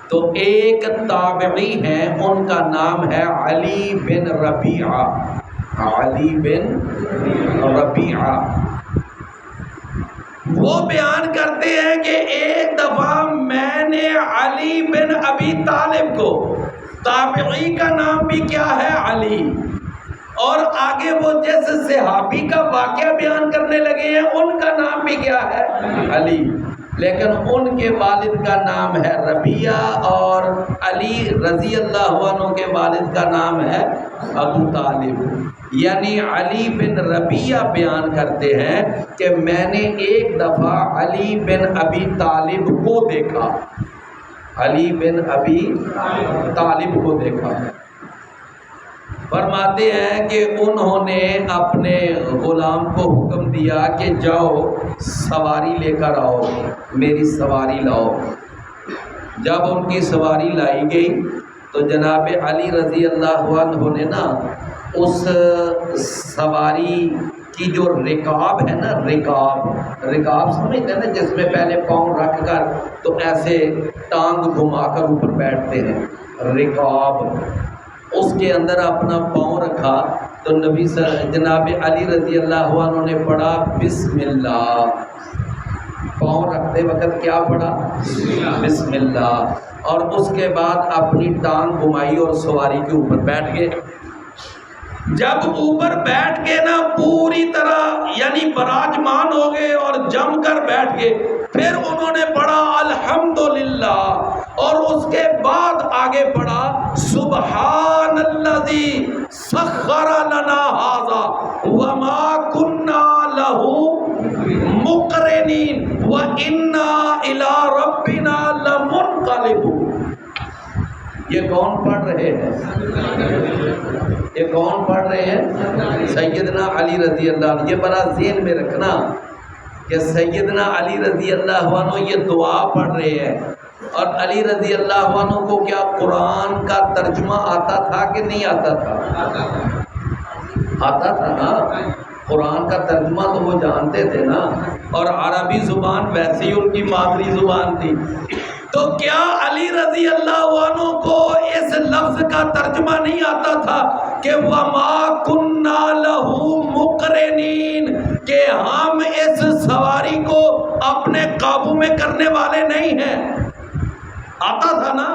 تو ایک تابعی ہیں، ان کا نام ہے علی بن ربیعہ، علی بن ربیعہ۔ وہ بیان کرتے ہیں کہ ایک دفعہ میں نے علی بن ابی طالب کو، تابعی کا نام بھی کیا ہے؟ علی، اور آگے وہ جس صحابی کا واقعہ بیان کرنے لگے ہیں ان کا نام بھی کیا ہے؟ علی، لیکن ان کے والد کا نام ہے ربیعہ اور علی رضی اللہ عنہ کے والد کا نام ہے ابو طالب۔ یعنی علی بن ربیعہ بیان کرتے ہیں کہ میں نے ایک دفعہ علی بن ابی طالب کو دیکھا، علی بن ابی طالب کو دیکھا۔ فرماتے ہیں کہ انہوں نے اپنے غلام کو حکم دیا کہ جاؤ سواری لے کر آؤ، میری سواری لاؤ۔ جب ان کی سواری لائی گئی تو جناب علی رضی اللہ عنہ نے نا اس سواری کی جو رکاب ہے نا، رکاب سمجھتے ہیں نا، جس میں پہلے پاؤں رکھ کر تو ایسے ٹانگ گھما کر اوپر بیٹھتے ہیں، رکاب، اس کے اندر اپنا پاؤں رکھا تو نبی جناب علی رضی اللہ عنہ نے پڑھا بسم اللہ، پاؤں رکھتے وقت کیا پڑھا؟ بسم اللہ، اور اس کے بعد اپنی ٹانگ گھمائی اور سواری کے اوپر بیٹھ گئے۔ جب اوپر بیٹھ کے نا پوری طرح یعنی براجمان ہو گئے اور جم کر بیٹھ گئے، پھر انہوں نے پڑھا الحمدللہ، اور اس کے بعد آگے پڑھا سبحان الذی سخر لنا ھذا وما کنا لہ مقرنین وانا الی ربنا لمنقلبون۔ یہ کون پڑھ رہے ہیں؟ یہ کون پڑھ رہے ہیں؟ سیدنا علی رضی اللہ عنہ۔ یہ بڑا ذہن میں رکھنا کہ سیدنا علی رضی اللہ عنہ یہ دعا پڑھ رہے ہیں، اور علی رضی اللہ عنہ کو کیا قرآن کا ترجمہ آتا تھا کہ نہیں آتا تھا؟ آتا تھا نا، قرآن کا ترجمہ تو وہ جانتے تھے نا، اور عربی زبان ویسے ہی ان کی مادری زبان تھی۔ تو کیا علی رضی اللہ عنہ کو اس لفظ کا ترجمہ نہیں آتا تھا کہ وَمَا كُنَّا لَهُ مُقْرِنِينَ، کہ ہم اس سواری کو اپنے قابو میں کرنے والے نہیں ہیں؟ آتا تھا نا۔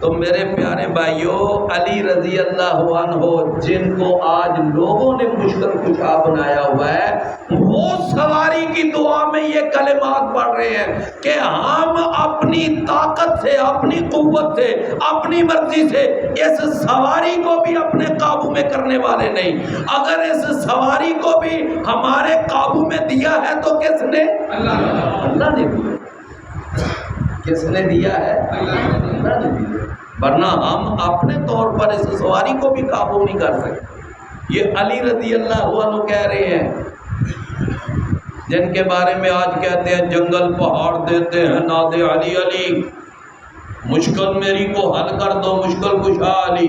تو میرے پیارے بھائیوں، علی رضی اللہ عنہ جن کو آج لوگوں نے مشکل کشا بنایا ہوا ہے، وہ سواری کی دعا میں یہ کلمات پڑھ رہے ہیں کہ ہم اپنی طاقت سے، اپنی قوت سے، اپنی مرضی سے اس سواری کو بھی اپنے قابو میں کرنے والے نہیں۔ اگر اس سواری کو بھی ہمارے قابو میں دیا ہے تو کس نے؟ اللہ نے دیا۔ کس نے دیا ہے؟ اللہ نے دیا، ورنہ ہم اپنے طور پر اس سواری کو بھی قابو نہیں کر سکتے۔ یہ علی رضی اللہ عنہ کہہ رہے ہیں، جن کے بارے میں آج کہتے ہیں جنگل پہاڑ دیتے ہیں ناد علی علی، مشکل میری کو حل کر دو مشکل کشا علی۔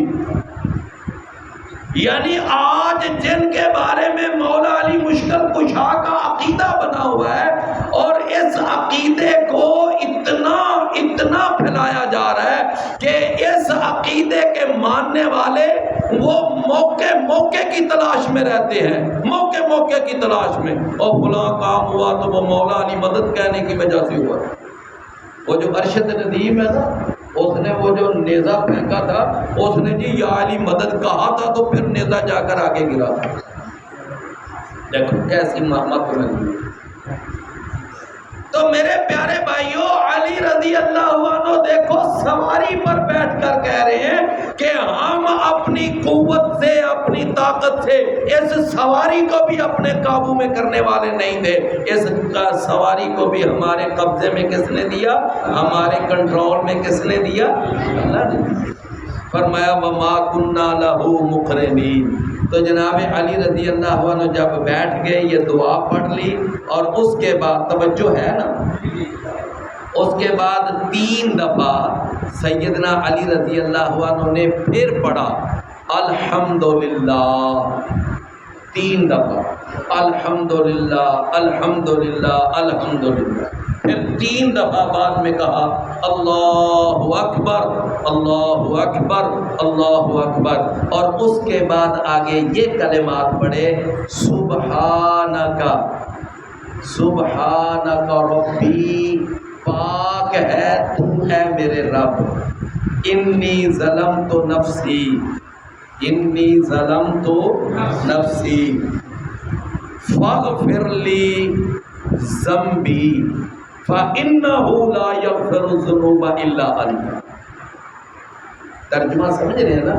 یعنی آج جن کے بارے میں مولا علی مشکل کشا کا عقیدہ بنا ہوا ہے، اور اس عقیدے کو اتنا پھیلایا جا رہا ہے کہ اس عقیدے کے ماننے والے وہ موقع کی تلاش میں رہتے ہیں، موقع کی تلاش میں، اور فلاں کام ہوا تو وہ مولا علی مدد کہنے کی وجہ سے ہوا۔ وہ جو ارشد ندیم ہے نا، اس نے وہ جو نیزہ پھینکا تھا، اس نے جی یا علی مدد کہا تھا تو پھر نیزہ جا کر آگے گرا تھا۔ دیکھو کیسی محمد میں۔ تو میرے پیارے بھائیوں، علی رضی اللہ عنہ دیکھو سواری پر بیٹھ کر کہہ رہے ہیں کہ ہم اپنی قوت سے، اپنی طاقت سے اس سواری کو بھی اپنے قابو میں کرنے والے نہیں تھے۔ اس سواری کو بھی ہمارے قبضے میں کس نے دیا؟ ہمارے کنٹرول میں کس نے دیا؟ اللہ نے دیا۔ فرمایا وَمَا كُنَّا لَهُ مُقْرِنِينَ۔ تو جناب علی رضی اللہ عنہ جب بیٹھ گئے، یہ دعا پڑھ لی، اور اس کے بعد توجہ ہے نا، اس کے بعد 3 دفعہ سیدنا علی رضی اللہ عنہ نے پھر پڑھا الحمدللہ، 3 دفعہ الحمدللہ الحمدللہ الحمدللہ، پھر 3 دفعہ بعد میں کہا اللہ اکبر اللہ اکبر اللہ اکبر، اور اس کے بعد آگے یہ کلمات پڑھے سبحانک سبحانک ربی، پاک ہے تو ہے میرے رب، انی ظلمت نفسی انی ظلمت نفسی فاغفر لی ذنبی فَإِنَّهُ لَا يَغْفِرُ الذُّنُوبَ إِلَّا أَنْتَ۔ ترجمہ سمجھ رہے ہیں نا؟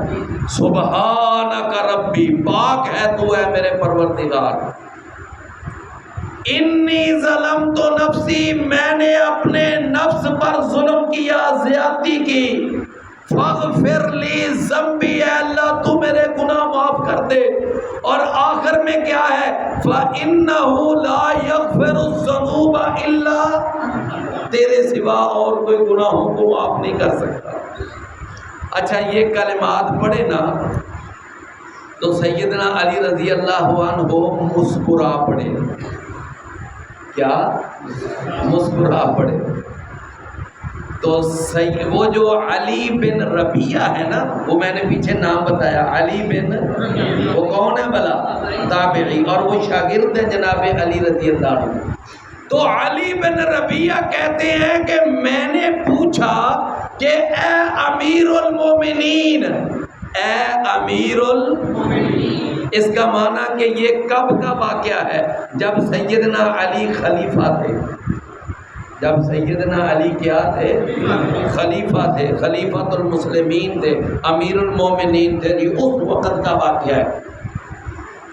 سبحانک ربی، پاک ہے تو ہے میرے پروردگار، انی ظلمت نفسی، میں نے اپنے نفس پر ظلم کیا، زیادتی کی، فاغفر لی ذنبی، اے اللہ تو میرے گناہ معاف کر دے، اور آخر میں کیا ہے فَإِنَّهُ لَا يَغْفِرُ الذُّنُوبَ إِلَّا، تیرے سوا اور کوئی گناہوں کو معاف نہیں کر سکتا۔ اچھا یہ کلمات پڑھے نا تو سیدنا علی رضی اللہ عنہ مسکرا پڑے، کیا مسکرا پڑے۔ تو وہ جو علی بن ربیعہ ہے نا، وہ میں نے پیچھے نام بتایا، علی بن، وہ کون ہے بھلا؟ تابعی، اور وہ شاگرد ہے جناب علی رضی اللہ عنہ۔ تو علی بن ربیعہ کہتے ہیں کہ میں نے پوچھا کہ اے امیر المومنین، اے امیر اس کا معنی کہ یہ کب کا واقعہ ہے؟ جب سیدنا علی خلیفہ تھے، جب سیدنا علی کیا تھے؟ خلیفہ تھے، خلیفۃ المسلمین تھے، امیر المومنین تھے، یہ اس وقت کا واقعہ ہے۔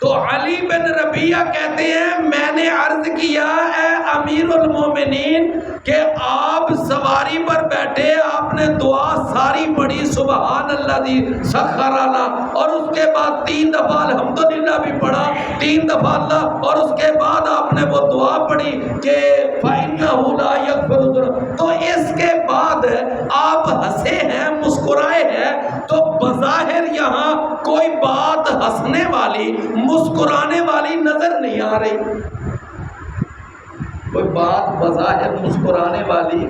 تو علی بن ربیعہ کہتے ہیں میں نے عرض کیا اے امیر المومنین کہ آپ سواری پر بیٹھے، آپ نے دعا ساری پڑھی سبحان اللہ دی سخر اللہ، اور اس کے بعد 3 دفعہ الحمدللہ بھی پڑھا، 3 دفعہ اللہ، اور اس کے بعد آپ نے وہ دعا پڑھی کہ فَإِنَّهُ لَا يَغْفِرُ الذُّنُوبَ۔ تو اس کے بعد آپ ہنسے ہیں، مسکرائے ہیں، تو بظاہر یہاں کوئی بات ہنسنے والی مسکرانے والی نظر نہیں آ رہی، کوئی بات بظاہر مسکرانے والی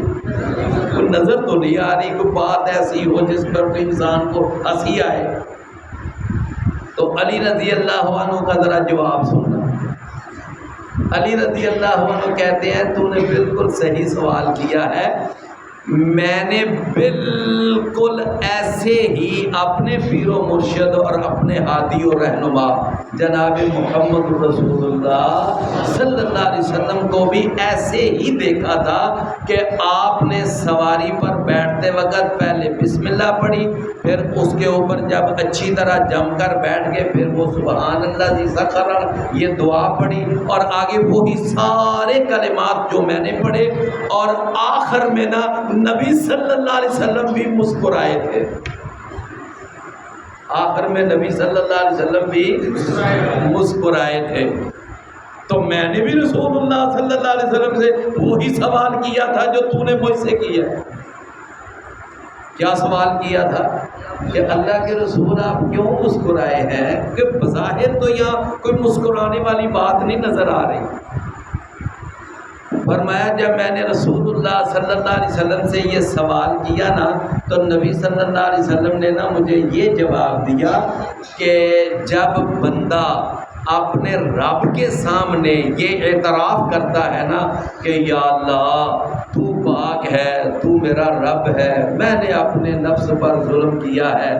کوئی نظر تو نہیں آ رہی، کوئی بات ایسی ہو جس پر کوئی انسان کو ہنسی آئے۔ تو علی رضی اللہ عنہ کا ذرا جواب سننا۔ علی رضی اللہ عنہ کہتے ہیں تو نے بالکل صحیح سوال کیا ہے، میں نے بالکل ایسے ہی اپنے پیر و مرشد اور اپنے ہادی و رہنما جناب محمد رسول اللہ صلی اللہ علیہ وسلم کو بھی ایسے ہی دیکھا تھا کہ آپ نے سواری پر بیٹھتے وقت پہلے بسم اللہ پڑھی، پھر اس کے اوپر جب اچھی طرح جم کر بیٹھ گئے پھر وہ سبحان اللہ ذی سخر یہ دعا پڑھی، اور آگے وہی سارے کلمات جو میں نے پڑھے، اور آخر میں نا نبی صلی اللہ علیہ وسلم بھی مسکرائے تھے، آخر میں نبی صلی اللہ علیہ وسلم بھی مسکرائے تھے۔ تو میں نے بھی رسول اللہ صلی اللہ علیہ وسلم سے وہی سوال کیا تھا جو تو نے مجھ سے کیا۔ کیا سوال کیا تھا کہ اللہ کے رسول آپ کیوں مسکرائے ہیں؟ کہ بظاہر تو یہاں کوئی مسکرانے والی بات نہیں نظر آ رہی۔ فرمایا جب میں نے رسول اللہ صلی اللہ علیہ وسلم سے یہ سوال کیا نا تو نبی صلی اللہ علیہ وسلم نے نا مجھے یہ جواب دیا کہ جب بندہ اپنے رب کے سامنے یہ اعتراف کرتا ہے نا کہ یا اللہ تو پاک ہے، تو میرا رب ہے، میں نے اپنے نفس پر ظلم کیا ہے،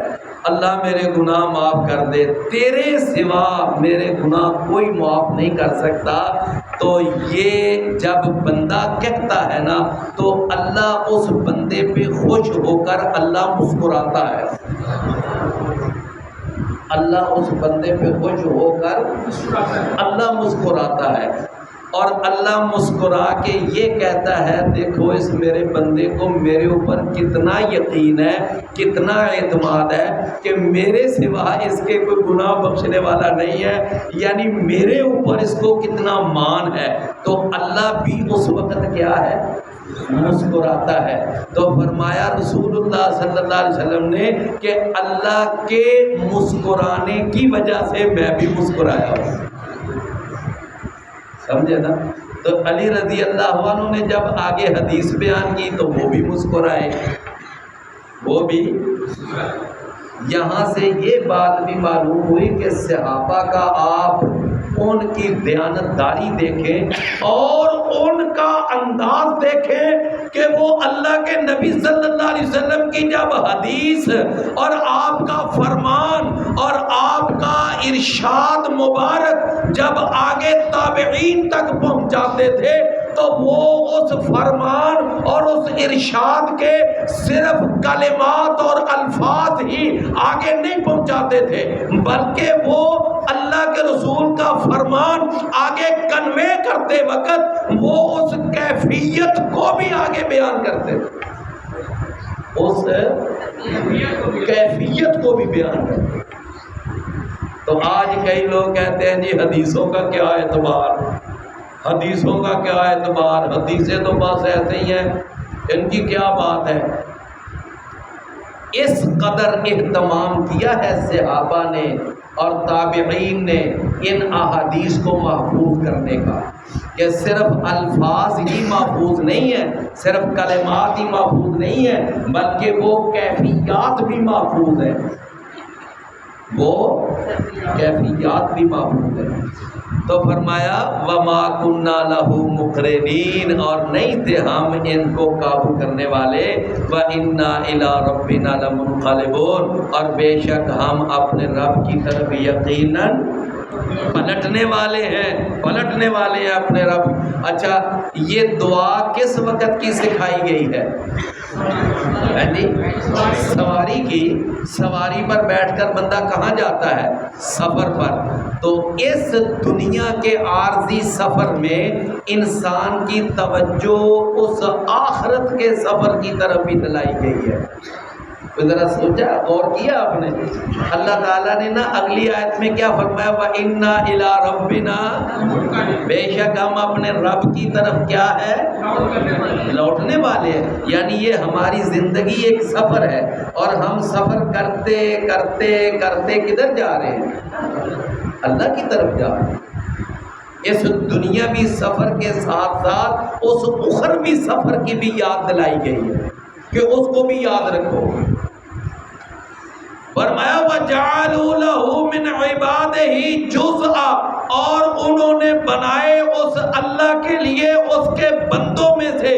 اللہ میرے گناہ معاف کر دے، تیرے سوا میرے گناہ کوئی معاف نہیں کر سکتا، تو یہ جب بندہ کہتا ہے نا تو اللہ اس بندے پہ خوش ہو کر اللہ مسکراتا ہے، اللہ اس بندے پہ خوش ہو کر اللہ مسکراتا ہے، اور اللہ مسکرا کے یہ کہتا ہے دیکھو اس میرے بندے کو میرے اوپر کتنا یقین ہے، کتنا اعتماد ہے کہ میرے سوا اس کے کوئی گناہ بخشنے والا نہیں ہے، یعنی میرے اوپر اس کو کتنا مان ہے، تو اللہ بھی اس وقت کیا ہے؟ مسکراتا ہے۔ تو فرمایا رسول اللہ صلی اللہ علیہ وسلم نے کہ اللہ کے مسکرانے کی وجہ سے میں بھی مسکرایا ہوں، سمجھے نا؟ تو علی رضی اللہ عنہ نے جب آگے حدیث بیان کی تو وہ بھی مسکرائے، وہ بھی۔ یہاں سے یہ بات بھی معلوم ہوئی کہ صحابہ کا آپ ان کی دیانتداری دیکھیں اور ان کا انداز دیکھیں کہ وہ اللہ کے نبی صلی اللہ علیہ وسلم کی جب حدیث اور آپ کا فرمان اور آپ کا ارشاد مبارک جب آگے تابعین تک پہنچاتے تھے تو وہ اس فرمان اور اس ارشاد کے صرف کلمات اور الفاظ ہی آگے نہیں پہنچاتے تھے، بلکہ وہ اللہ کے رسول کا فرمان آگے کنوے کرتے وقت وہ اس کیفیت کو بھی آگے بیان کرتے تھے، اس کیفیت کو بھی بیان کرتے۔ تو آج کئی لوگ کہتے ہیں جی حدیثوں کا کیا اعتبار، حدیثوں کا کیا اعتبار، حدیثیں تو بس ایسے ہی ہیں، ان کی کیا بات ہے۔ اس قدر اہتمام کیا ہے صحابہ نے اور تابعین نے ان احادیث کو محفوظ کرنے کا کہ صرف الفاظ ہی محفوظ نہیں ہیں، صرف کلمات ہی محفوظ نہیں ہیں، بلکہ وہ کیفیات بھی محفوظ ہیں، وہ کیفیات بھی محفوظ ہیں۔ تو فرمایا وما كنا له مقرنین، اور نہیں تھے ہم ان کو قابو کرنے والے، وَإِنَّا إِلَىٰ رَبِّنَا لَمُنْقَلِبُونَ، اور بے شک ہم اپنے رب کی طرف یقیناً پلٹنے والے ہیں اپنے رب۔ اچھا، یہ دعا کس وقت کی سکھائی گئی ہے؟ سواری کی، سواری پر بیٹھ کر بندہ کہاں جاتا ہے؟ سفر پر۔ تو اس دنیا کے عارضی سفر میں انسان کی توجہ اس آخرت کے سفر کی طرف بھی دلائی گئی ہے۔ ذرا سوچا، غور کیا آپ نے؟ اللہ تعالیٰ نے نا اگلی آیت میں کیا فرمایا؟ وَإِنَّا إِلَىٰ رَبِّنَا، بے شک ہم اپنے رب کی طرف کیا ہے؟ لوٹنے والے ہیں۔ یعنی یہ ہماری زندگی ایک سفر ہے، اور ہم سفر کرتے کرتے کرتے کدھر جا رہے ہیں؟ اللہ کی طرف جا رہے ہیں۔ اس دنیاوی سفر کے ساتھ ساتھ اس اخروی سفر کی بھی یاد دلائی گئی ہے کہ اس کو بھی یاد رکھو۔ فرمایا وَجَعَلُوا لَهُ مِنْ عِبَادِهِ جُزْءًا، اور انہوں نے بنائے اس اللہ کے لیے اس کے بندوں میں سے،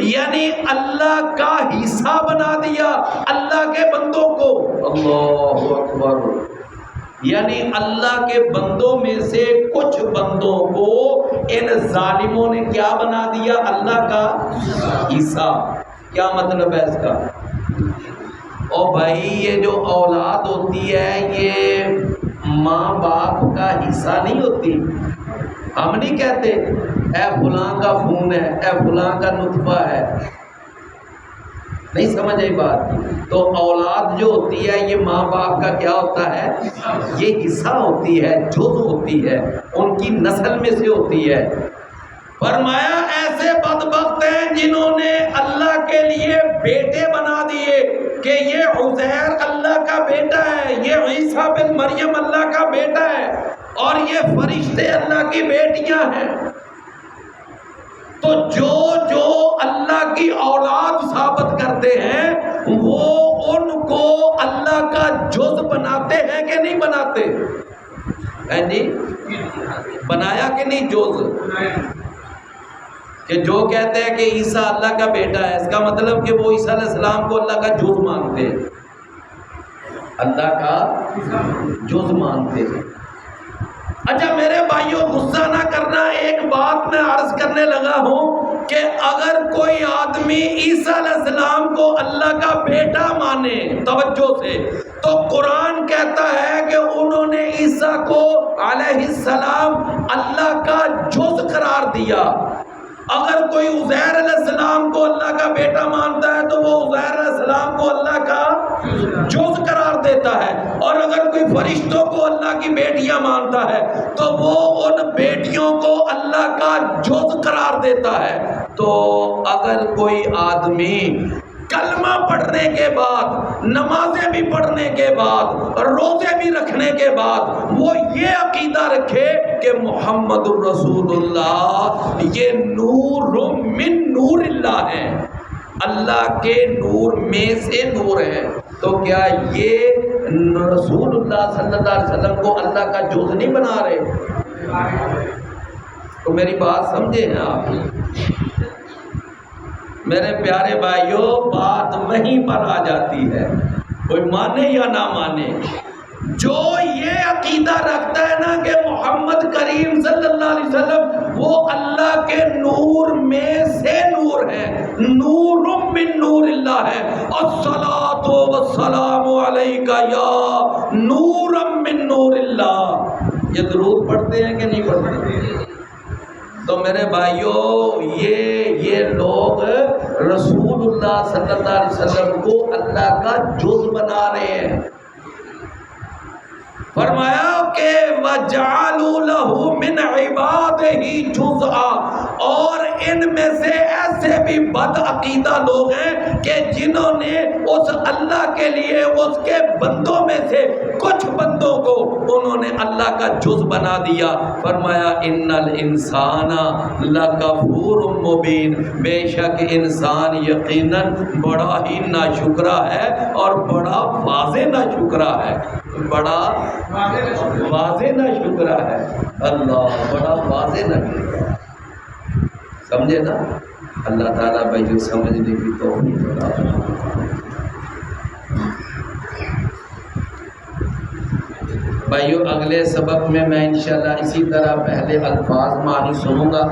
یعنی اللہ کا حصہ بنا دیا اللہ کے بندوں کو۔ اللہ اکبر، یعنی اللہ کے بندوں میں سے کچھ بندوں کو ان ظالموں نے کیا بنا دیا؟ اللہ کا حصہ۔ کیا مطلب ہے اس کا؟ او بھائی، یہ جو اولاد ہوتی ہے یہ ماں باپ کا حصہ نہیں ہوتی۔ ہم نہیں کہتے اے فلاں کا خون ہے، اے فلاں کا نطفہ ہے، نہیں سمجھ آئی بات؟ تو اولاد جو ہوتی ہے یہ ماں باپ کا کیا ہوتا ہے؟ یہ حصہ ہوتی ہے، جز ہوتی ہے، ان کی نسل میں سے ہوتی ہے۔ فرمایا ایسے بدبخت ہیں جنہوں نے اللہ کے لیے بیٹے بنا دیے کہ یہ عزیر اللہ کا بیٹا ہے، یہ عیسیٰ بن مریم اللہ کا بیٹا ہے، اور یہ فرشتے اللہ کی بیٹیاں ہیں۔ تو جو اللہ کی اولاد ثابت کرتے ہیں وہ ان کو اللہ کا جز بناتے ہیں کہ نہیں بناتے؟ جی بنایا کہ نہیں جز؟ کہ جو کہتے ہیں کہ عیسیٰ اللہ کا بیٹا ہے، اس کا مطلب کہ وہ عیسیٰ علیہ السلام کو اللہ کا جز مانتے ہیں، اللہ کا جز مانتے ہیں۔ اچھا میرے بھائیوں، غصہ نہ کرنا، ایک بات میں عرض کرنے لگا ہوں کہ اگر کوئی آدمی عیسیٰ علیہ السلام کو اللہ کا بیٹا مانے توجہ سے، تو قرآن کہتا ہے کہ انہوں نے عیسیٰ کو علیہ السلام اللہ کا جز قرار دیا۔ اگر کوئی عزیر علیہ السلام کو اللہ کا بیٹا مانتا ہے تو وہ عزیر علیہ السلام کو اللہ کا جز قرار دیتا ہے، اور اگر کوئی فرشتوں کو اللہ کی بیٹیاں مانتا ہے تو وہ ان بیٹیوں کو اللہ کا جز قرار دیتا ہے۔ تو اگر کوئی آدمی کلمہ پڑھنے کے بعد، نمازیں بھی پڑھنے کے بعد، روزے بھی رکھنے کے بعد وہ یہ عقیدہ رکھے کہ محمد الرسول اللہ یہ نور من نور اللہ ہے، اللہ کے نور میں سے نور ہے، تو کیا یہ رسول اللہ صلی اللہ علیہ وسلم کو اللہ کا جز نہیں بنا رہے؟ تو میری بات سمجھے ہیں آپ؟ میرے پیارے بھائیوں، بات وہیں پر آ جاتی ہے، کوئی مانے یا نہ مانے، جو یہ عقیدہ رکھتا ہے نا کہ محمد کریم صلی اللہ علیہ وسلم وہ اللہ کے نور میں سے نور ہے، نور من نور اللہ ہے، الصلاۃ والسلام علیک یا نور من نور اللہ، یہ درود پڑھتے ہیں کہ نہیں پڑھتے؟ تو میرے بھائیوں، یہ لوگ رسول اللہ صلی اللہ علیہ وسلم کو اللہ کا جز بنا رہے ہیں۔ فرمایا کہ وَجَعَلُوا لَهُ مِنْ عِبَادِهِ جُزْءًا، اور ان میں سے ایسے بھی بد عقیدہ لوگ ہیں کہ جنہوں نے اس اللہ کے لیے اس کے بندوں میں سے کچھ بندوں کو انہوں نے اللہ کا جز بنا دیا۔ فرمایا ان الانسان لکفور مبین، بے شک انسان یقیناً بڑا ہی ناشکرا ہے اور بڑا واضح ناشکرا ہے۔ بڑا واضح نہ شکرہ ہے، اللہ بڑا واضح نہ شکرہ ہے، سمجھے نا؟ اللہ تعالیٰ بھائی جو سمجھنے کی توفیق عطا فرمائے۔ بھائیو اگلے سبق میں انشاءاللہ اسی طرح پہلے الفاظ معنی سنوں گا،